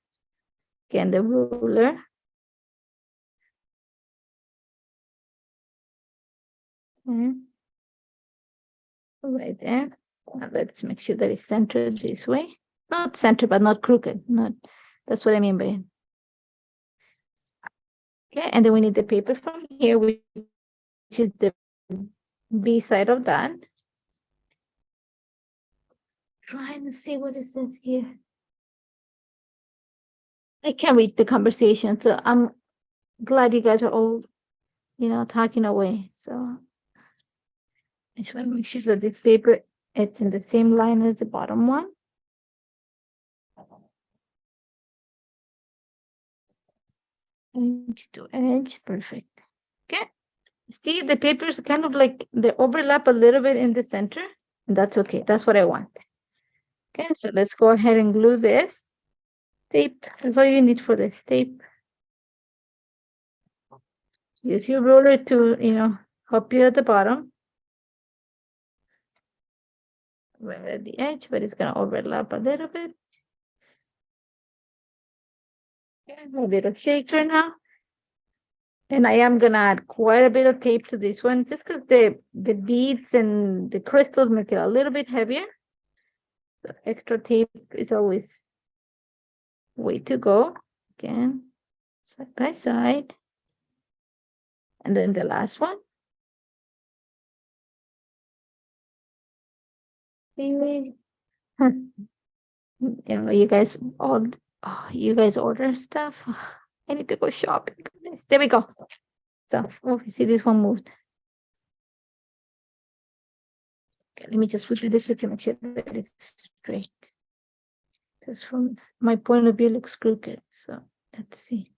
Again, the ruler. Okay. Right there. Now let's make sure that it's centered this way. Not centered, but not crooked. Not. That's what I mean by it. Okay, and then we need the paper from here, which is the B side of that. Trying to see what it says here. I can't read the conversation, so I'm glad you guys are all, talking away. So I just want to make sure that this paper, it's in the same line as the bottom one. Edge to edge, perfect. Okay. See, the papers kind of like they overlap a little bit in the center, and that's okay. That's what I want. Okay, so let's go ahead and glue this. Tape, that's all you need for this tape. Use your ruler to, help you at the bottom. Right at the edge, but it's gonna overlap a little bit. Okay, a little shaker now. And I am gonna add quite a bit of tape to this one, just because the beads and the crystals make it a little bit heavier. So extra tape is always way to go. Again, side by side. And then the last one. You guys you guys order stuff. I need to go shopping. Goodness. There we go. So, you see this one moved. Okay, let me just flip this to make sure that it's straight. Because from my point of view, it looks crooked. So let's see.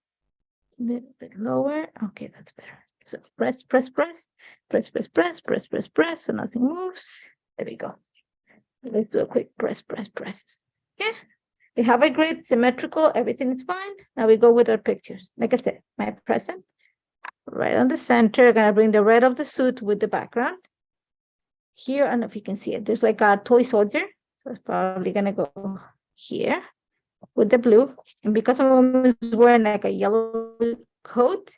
A little bit lower. Okay, that's better. So press, press, press, press, press, press, press, press, press. So nothing moves. There we go. Let's do a quick press, press, press. Okay. We have a grid, symmetrical, everything is fine. Now we go with our pictures. Like I said, my present, right on the center. I'm gonna bring the red of the suit with the background. Here, I don't know if you can see it. There's like a toy soldier. So it's probably gonna go here with the blue. And because a woman is wearing like a yellow coat,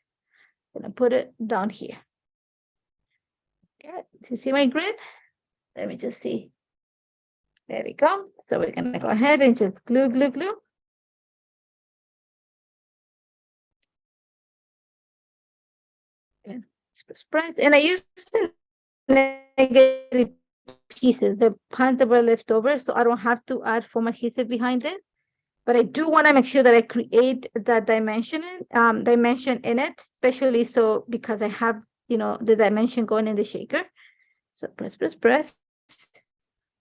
I'm gonna put it down here. Okay, do you see my grid? Let me just see. There we go. So we're gonna go ahead and just glue, glue, glue. And press. And I use the negative pieces, the parts that were left over, so I don't have to add foam adhesive behind it. But I do want to make sure that I create that dimension in it, especially so because I have, the dimension going in the shaker. So press, press, press.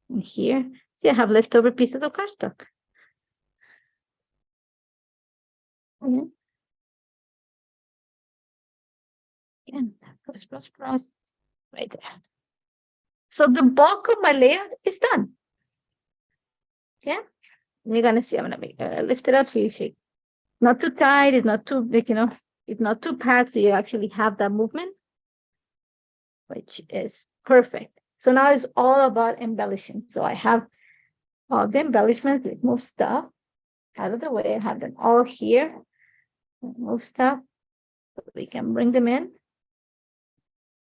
And here, see, I have leftover pieces of cardstock. Yeah. Again, press, right there. So the bulk of my layout is done. Yeah. And you're gonna see I'm gonna make lift it up so you see. Not too tight, it's not too like, it's not too packed, so you actually have that movement, which is perfect. So now it's all about embellishing. So I have all the embellishments, remove stuff out of the way. I have them all here. Remove stuff so we can bring them in.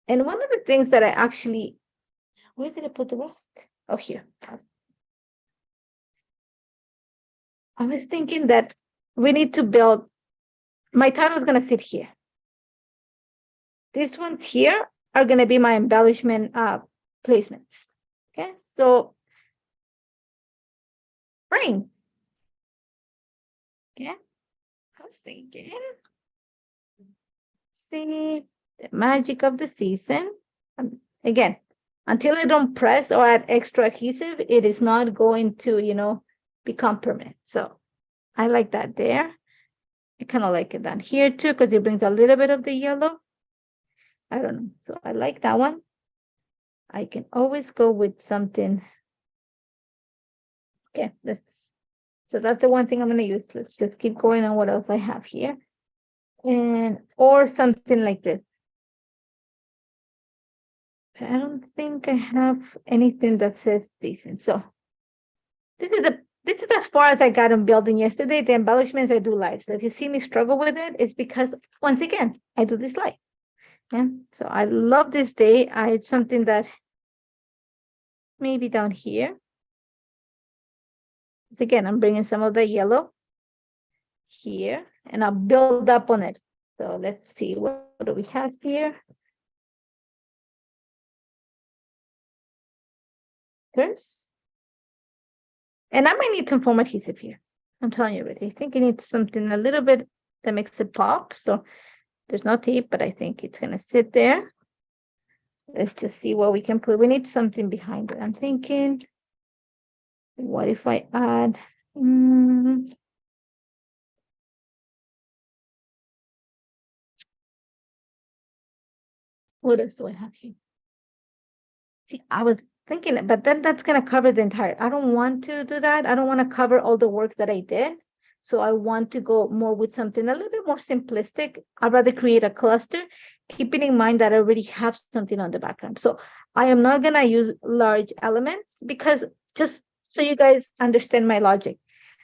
And one of the things that I actually, where did I put the rest? Oh, here. I was thinking that we need to build, my title is going to sit here. These ones here are going to be my embellishment placements. Okay, so spring. Okay, I was thinking, see the magic of the season. Again, until I don't press or add extra adhesive, it is not going to, become permanent. So I like that there. I kind of like it down here too, because it brings a little bit of the yellow. I don't know. So I like that one. I can always go with something. Okay, so that's the one thing I'm going to use. Let's just keep going on what else I have here. Or something like this. I don't think I have anything that says decent. So this is as far as I got on building yesterday. The embellishments I do live. So if you see me struggle with it, it's because once again, I do this live. Yeah. So I love this day. It's something that maybe down here. Again, I'm bringing some of the yellow here and I'll build up on it. So let's see, what do we have here? And I might need some foam adhesive here. I'm telling you already. I think it needs something a little bit that makes it pop. So there's no tape, but I think it's going to sit there. Let's just see what we can put. We need something behind it. I'm thinking, what if I add? What else do I have here? See, I was thinking, but then that's going to cover the entire. I don't want to do that. I don't want to cover all the work that I did. So I want to go more with something a little bit more simplistic. I'd rather create a cluster, keeping in mind that I already have something on the background. So I am not going to use large elements because just so you guys understand my logic.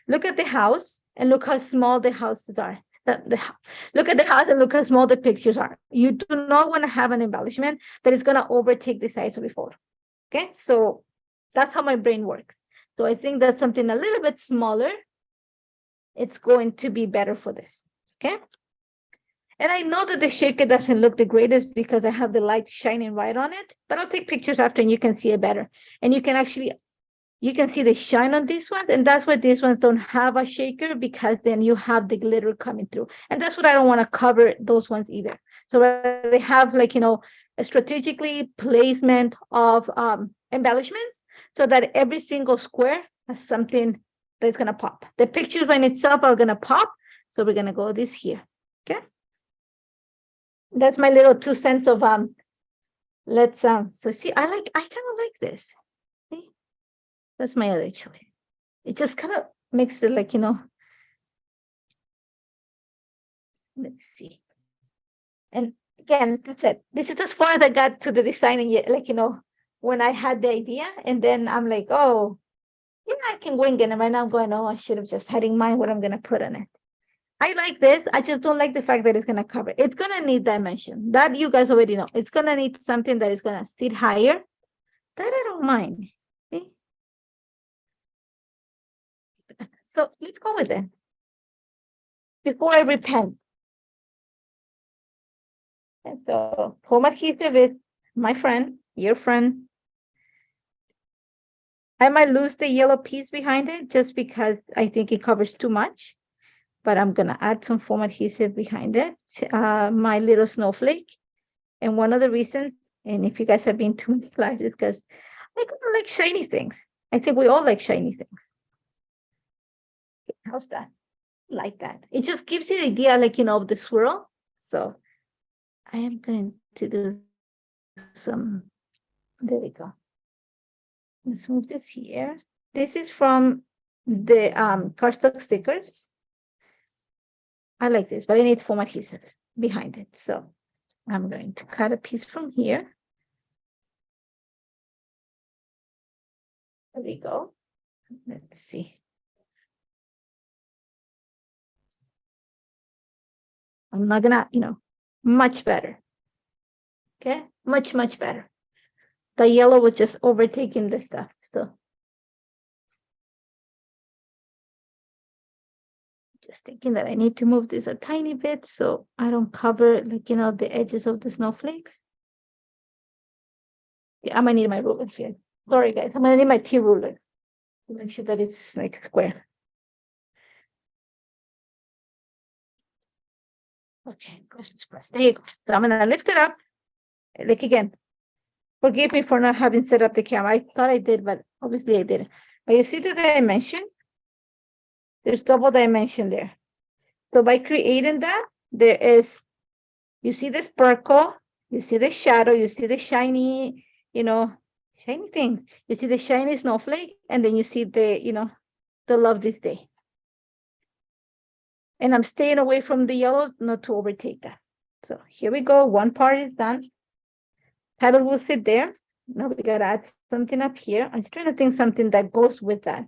Look at the house and look how small the houses are. Look at the house and look how small the pictures are. You do not want to have an embellishment that is going to overtake the size of the photo. Okay, so that's how my brain works. So I think that's something a little bit smaller. It's going to be better for this. Okay. And I know that the shaker doesn't look the greatest because I have the light shining right on it, but I'll take pictures after and you can see it better. And you can see the shine on these ones. And that's why these ones don't have a shaker, because then you have the glitter coming through. And that's what I don't want to cover those ones either. So they have a strategically placement of embellishments so that every single square has something that's going to pop. The pictures by itself are going to pop. So we're going to go this here. Okay. That's my little 2 cents of let's so see, I kind of like this. See? That's my other choice. It just kind of makes it let's see. And again, that's it. This is as far as I got to the designing yet, when I had the idea, and then I'm like, oh, I can wing it. And right now I'm going, oh, I should have just had in mind what I'm going to put on it. I like this. I just don't like the fact that it's going to cover. It's going to need dimension. That you guys already know. It's going to need something that is going to sit higher. That I don't mind. See? So let's go with it. Before I repent. And so foam adhesive is my friend, your friend. I might lose the yellow piece behind it just because I think it covers too much. But I'm going to add some foam adhesive behind it, my little snowflake. And one of the reasons, and if you guys have been to my life, is because I kind of like shiny things. I think we all like shiny things. Okay, how's that? like that. It just gives you the idea, like, of the swirl. So I am going to do some, there we go. Let's move this here. This is from the cardstock stickers. I like this, but I need foam adhesive behind it. So I'm going to cut a piece from here. There we go. Let's see. I'm not gonna, much better. Okay, much better. The yellow was just overtaking the stuff. So just thinking that I need to move this a tiny bit so I don't cover, like, the edges of the snowflakes. Yeah, I'm gonna need my ruler here. Sorry, guys. I'm gonna need my T ruler to make sure that it's like square. Okay, Christmas press. There you go. So I'm gonna lift it up. Like, again, forgive me for not having set up the camera. I thought I did, but obviously I didn't. But you see the dimension? There's double dimension there. So by creating that, there is, you see the sparkle, you see the shadow, you see the shiny, shiny thing. You see the shiny snowflake, and then you see the, the love this day. And I'm staying away from the yellows, not to overtake that. So here we go. One part is done. Title will sit there. Now we gotta add something up here. I'm just trying to think something that goes with that.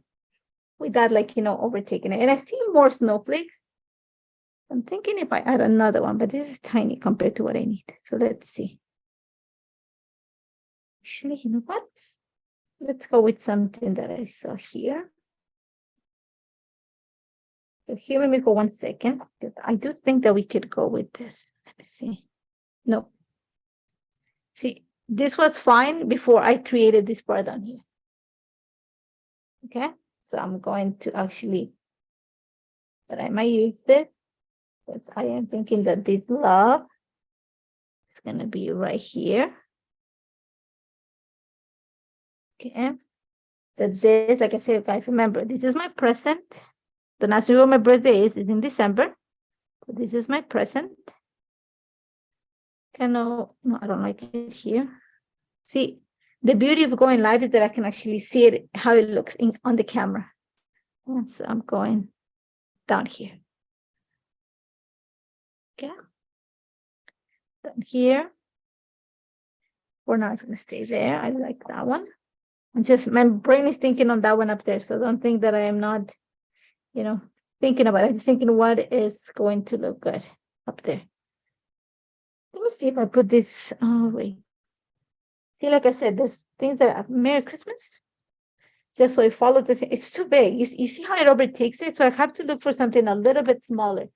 Like, overtaking it. And I see more snowflakes. I'm thinking if I add another one, but this is tiny compared to what I need. So let's see. Actually, you know what? Let's go with something that I saw here. So here, let me go 1 second. I do think that we could go with this. Let me see. No. See, this was fine before I created this part down here. Okay, so I'm going to actually, but I might use this. But I am thinking that this love is going to be right here. Okay. That this, like I said, guys, remember, this is my present. Don't ask me what my birthday is. It's in December. So this is my present. No, I don't like it here. See, the beauty of going live is that I can actually see it, how it looks on the camera. And so I'm going down here. Okay. Down here. For now, it's going to stay there. I like that one. My brain is thinking on that one up there. So don't think that I am not, thinking about it. I'm just thinking what is going to look good up there. Let me see if I put this. Oh, wait. See, like I said, there's things that are Merry Christmas. Just so it follows this. It's too big. You see how it overtakes it? So I have to look for something a little bit smaller.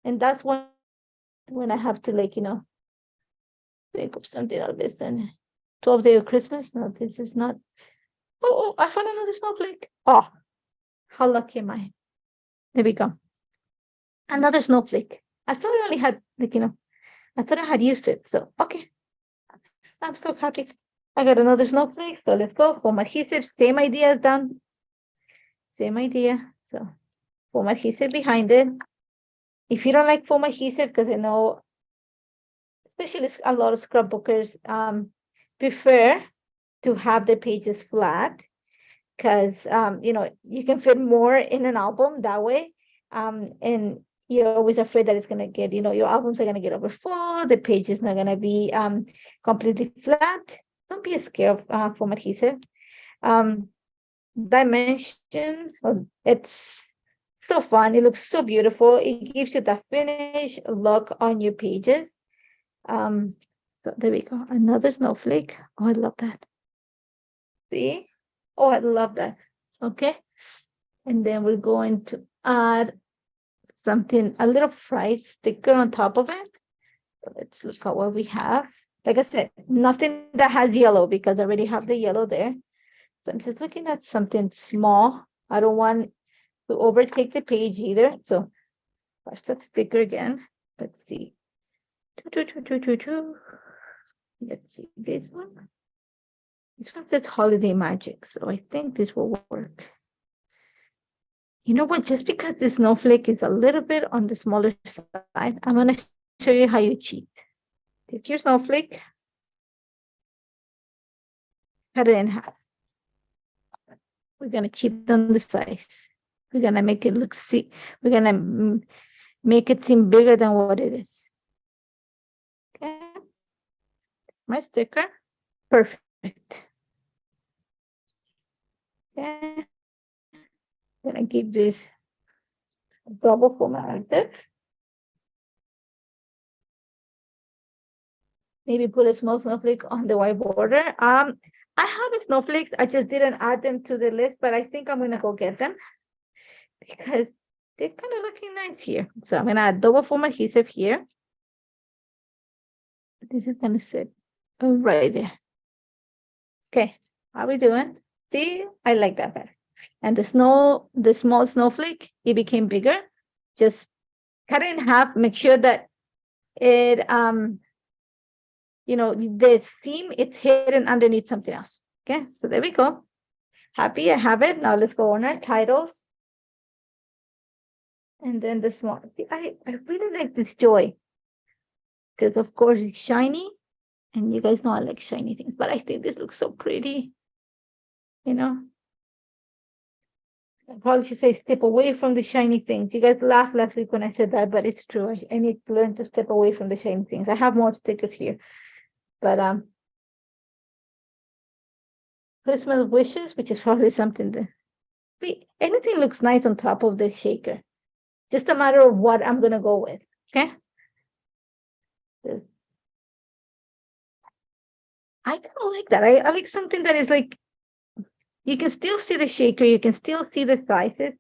And that's when I have to, like, think of something of this. And 12th day of Christmas. No, this is not. Oh, I found another snowflake. Oh, how lucky am I? There we go. Another snowflake. I thought I only had, like, I thought I had used it. So, okay. I'm so happy. I got another snowflake. So let's go. Foam adhesive. Same idea as done. Same idea. So foam adhesive behind it. If you don't like foam adhesive, because I know, especially a lot of scrapbookers prefer to have their pages flat, because you can fit more in an album that way. And you're always afraid that it's going to get, your albums are going to get overfull, the page is not going to be completely flat. Don't be scared of foam adhesive. Dimension, it's so fun. It looks so beautiful. It gives you the finished look on your pages. So there we go. Another snowflake. Oh, I love that. See? Oh, I love that. Okay. And then we're going to add something, a little fried sticker on top of it. So let's look at what we have. Like I said, nothing that has yellow because I already have the yellow there. So I'm just looking at something small. I don't want to overtake the page either. So fried sticker again. Let's see. Let's see this one. This one said holiday magic. So I think this will work. You know what? Just because the snowflake is a little bit on the smaller side, I'm going to show you how you cheat. Take your snowflake, cut it in half. We're going to cheat on the size. We're going to make it look, we're going to make it seem bigger than what it is. Okay. My sticker. Perfect. Okay. I'm going to give this a double formatted. Maybe put a small snowflake on the white border. I have a snowflakes. I just didn't add them to the list, but I think I'm gonna go get them because they're kind of looking nice here. So I'm gonna add double foam adhesive here. This is gonna sit right there. Okay, how are we doing? See, I like that better. And the small snowflake, it became bigger. Just cut it in half. Make sure that it the seam, it's hidden underneath something else. Okay, so there we go. Happy I have it. Now let's go on our titles. And then the small, I really like this joy. Because of course it's shiny. And you guys know I like shiny things, but I think this looks so pretty. You know. I probably should say step away from the shiny things. You guys laughed last week when I said that, but it's true. I need to learn to step away from the shiny things. I have more stickers here. But Christmas wishes, which is probably something that anything looks nice on top of the shaker. Just a matter of what I'm gonna go with. Okay. I kind of like that. I like something that is like you can still see the shaker, you can still see the slices,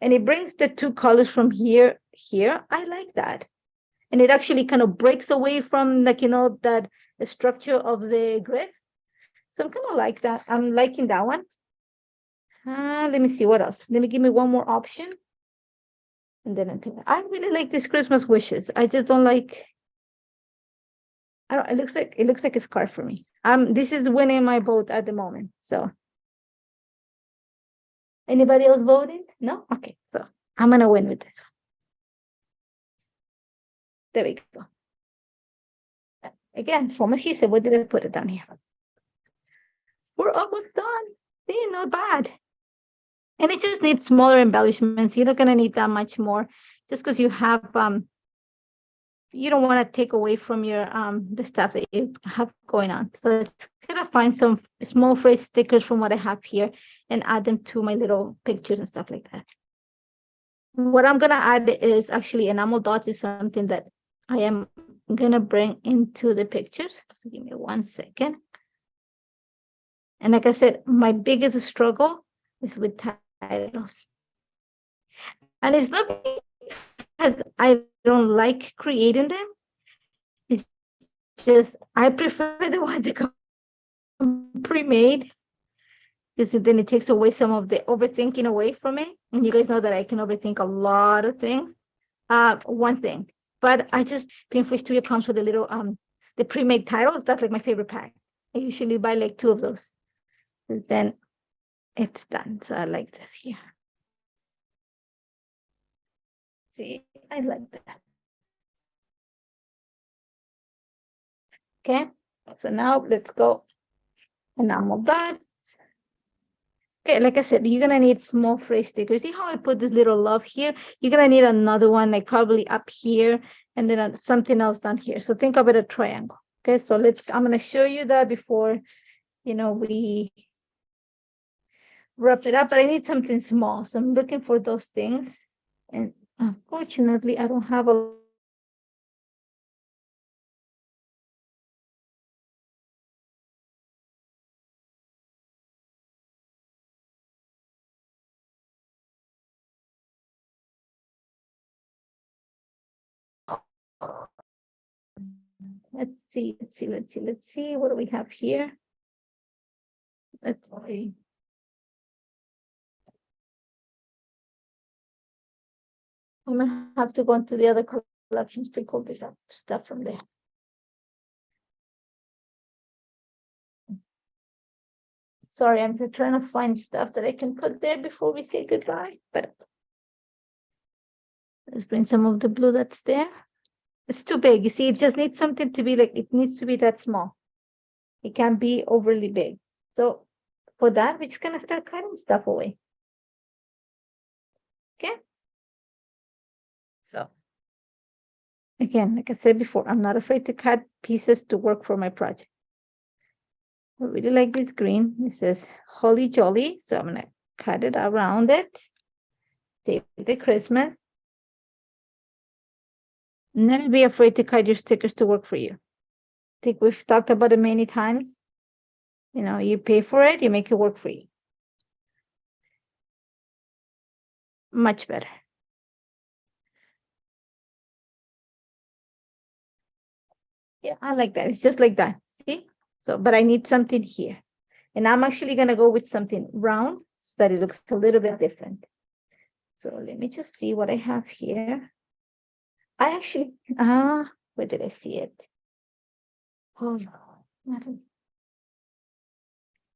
and it brings the two colors from here. I like that. And it actually kind of breaks away from that the structure of the grid. So I'm kind of like that. I'm liking that one. Let me see what else. Let me give me one more option. And then I really like these Christmas wishes. I just don't like. I don't. It looks like a scarf for me. This is winning my vote at the moment. So, anybody else voting? No. Okay. So I'm gonna win with this one. There we go. Again, foam adhesive. What did I put it down here? We're almost done. See, not bad. And it just needs smaller embellishments. You're not gonna need that much more, just because you have you don't want to take away from your the stuff that you have going on. So I'm gonna find some small phrase stickers from what I have here and add them to my little pictures and stuff like that. What I'm gonna add is actually enamel dots is something that I am gonna bring into the pictures. So give me 1 second. And like I said, my biggest struggle is with titles. And it's not because I don't like creating them. It's just I prefer the ones that come pre-made, because then it takes away some of the overthinking away from me. And you guys know that I can overthink a lot of things. One thing, but I just Pinterest Studio comes with a little the pre-made titles. That's like my favorite pack. I usually buy like 2 of those. And then it's done. So I like this here. See, I like that. Okay, so now let's go enamel dots. Okay, like I said, you're gonna need small phrase stickers. See how I put this little love here? You're gonna need another one, like probably up here, and then something else down here. So think of it a triangle. Okay, so I'm gonna show you that before, we wrap it up, but I need something small. So I'm looking for those things. And unfortunately, I don't have a let's see. What do we have here? Let's see. I'm gonna have to go into the other collections to pull this up stuff from there. Sorry, I'm just trying to find stuff that I can put there before we say goodbye. But Let's bring some of the blue that's there. It's too big. You see, it just needs something to be like, it needs to be that small. It can't be overly big. So for that, we're just gonna start cutting stuff away. Okay. So again, like I said before, I'm not afraid to cut pieces to work for my project. I really like this green. It says Holly Jolly. So I'm gonna cut it around it. Save the Christmas. Never be afraid to cut your stickers to work for you. I think we've talked about it many times. You know, you pay for it, you make it work for you. Much better. Yeah, I like that. It's just like that. See? So, but I need something here. And I'm actually going to go with something round so that it looks a little bit different. So let me just see what I have here. I actually, where did I see it? Oh, no.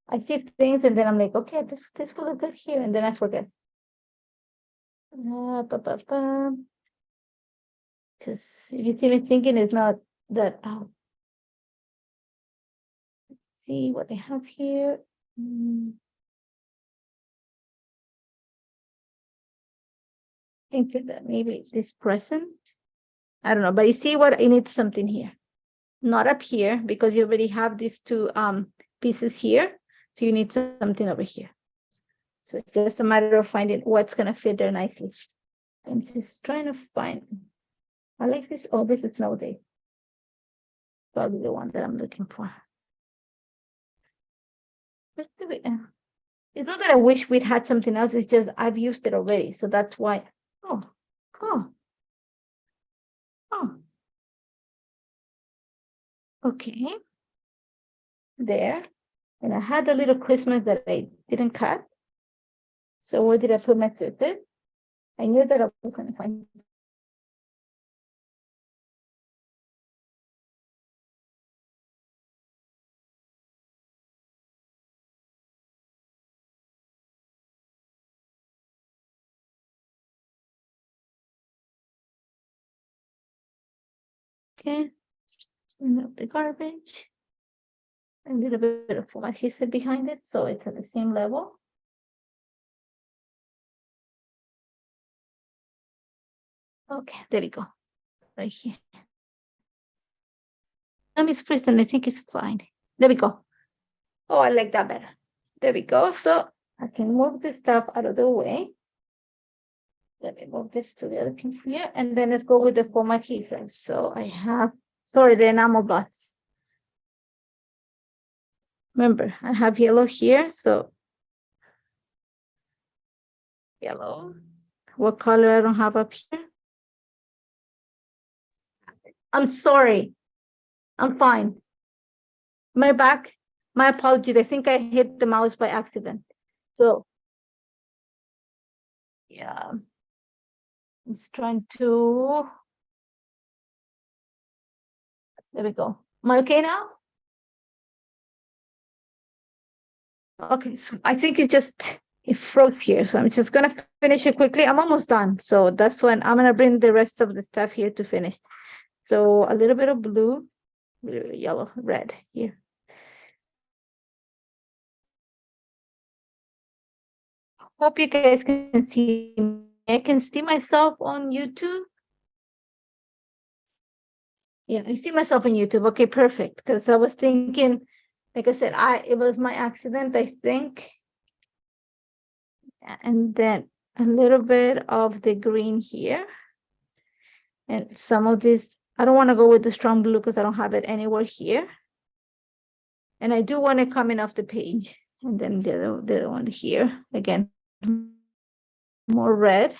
I see things and then I'm like, okay, this will look good here. And then I forget. Just, you see me thinking it's not that, let's see what I have here. Think that maybe this present. I don't know, but you see what I need something here. Not up here because you already have these two pieces here. So you need something over here. So it's just a matter of finding what's gonna fit there nicely. I'm just trying to find. I like this. Oh, this is Snow Day. Probably the one that I'm looking for. It's not that I wish we'd had something else. It's just I've used it already, so that's why. Oh. Okay. There. And I had a little Christmas that I didn't cut. So where did I put my filter? I knew that I was going to find. Okay. Remove the garbage. A little bit of adhesive behind it, so it's at the same level. Okay, there we go. Right here. Miss Kristen, I think it's fine. There we go. Oh, I like that better. There we go. So I can move this stuff out of the way. Let me move this to the other piece here, and then let's go with the format keyframes. So I have, sorry, the enamel dots. Remember, I have yellow here, so yellow. What color I don't have up here? I'm sorry. I'm fine. My back, my apologies. I think I hit the mouse by accident. So, yeah. It's trying to. There we go. Am I okay now? Okay, so I think it froze here. So I'm just gonna finish it quickly. I'm almost done. So that's when I'm gonna bring the rest of the stuff here to finish. So a little bit of blue, yellow, red here. Hope you guys can see me. I can see myself on YouTube. Yeah, I see myself on YouTube. Okay, perfect. Because I was thinking, like I said, it was my accident, I think. And then a little bit of the green here. And some of this, I don't want to go with the strong blue because I don't have it anywhere here. And I do want it coming off the page. And then the other one here, again, more red,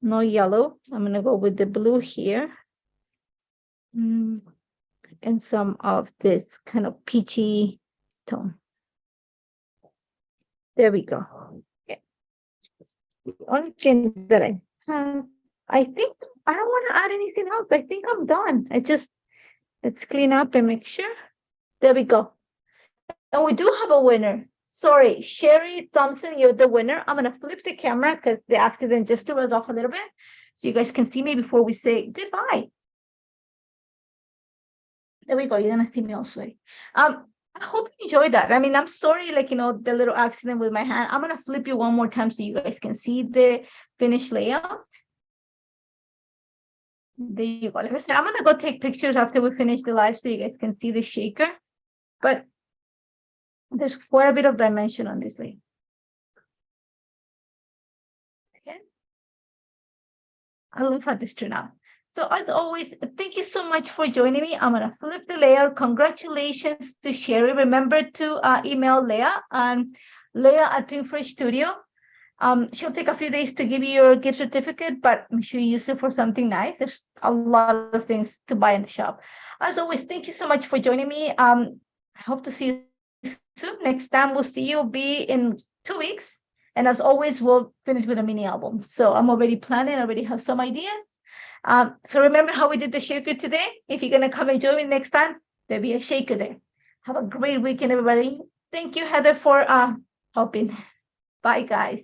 no yellow. I'm going to go with the blue here. And some of this kind of peachy tone. There we go. Okay. The only thing that I have, I think I don't want to add anything else. I think I'm done. Let's clean up and make sure. There we go. And we do have a winner. Sorry, Sherry Thompson, you're the winner. I'm going to flip the camera because the accident just threw us off a little bit. so you guys can see me before we say goodbye. There we go. You're gonna see me all sweaty. I hope you enjoyed that. I mean, I'm sorry, like, the little accident with my hand. I'm gonna flip you one more time so you guys can see the finished layout. There you go. Like I said, I'm gonna go take pictures after we finish the live so you guys can see the shaker. But there's quite a bit of dimension on this layer. Okay. I love how this turned out. So as always, thank you so much for joining me. I'm gonna flip the layer. Congratulations to Sherry. Remember to email Leah and Leah at Pink Fresh Studio. She'll take a few days to give you your gift certificate, but I'm sure you use it for something nice. There's a lot of things to buy in the shop. As always, thank you so much for joining me. I hope to see you soon. Next time we'll see you will be in 2 weeks. And as always, we'll finish with a mini album. So I'm already planning, I already have some ideas. So remember how we did the shaker today? If you're gonna come and join me next time, there'll be a shaker there. Have a great weekend, everybody. Thank you, Heather, for helping. Bye, guys.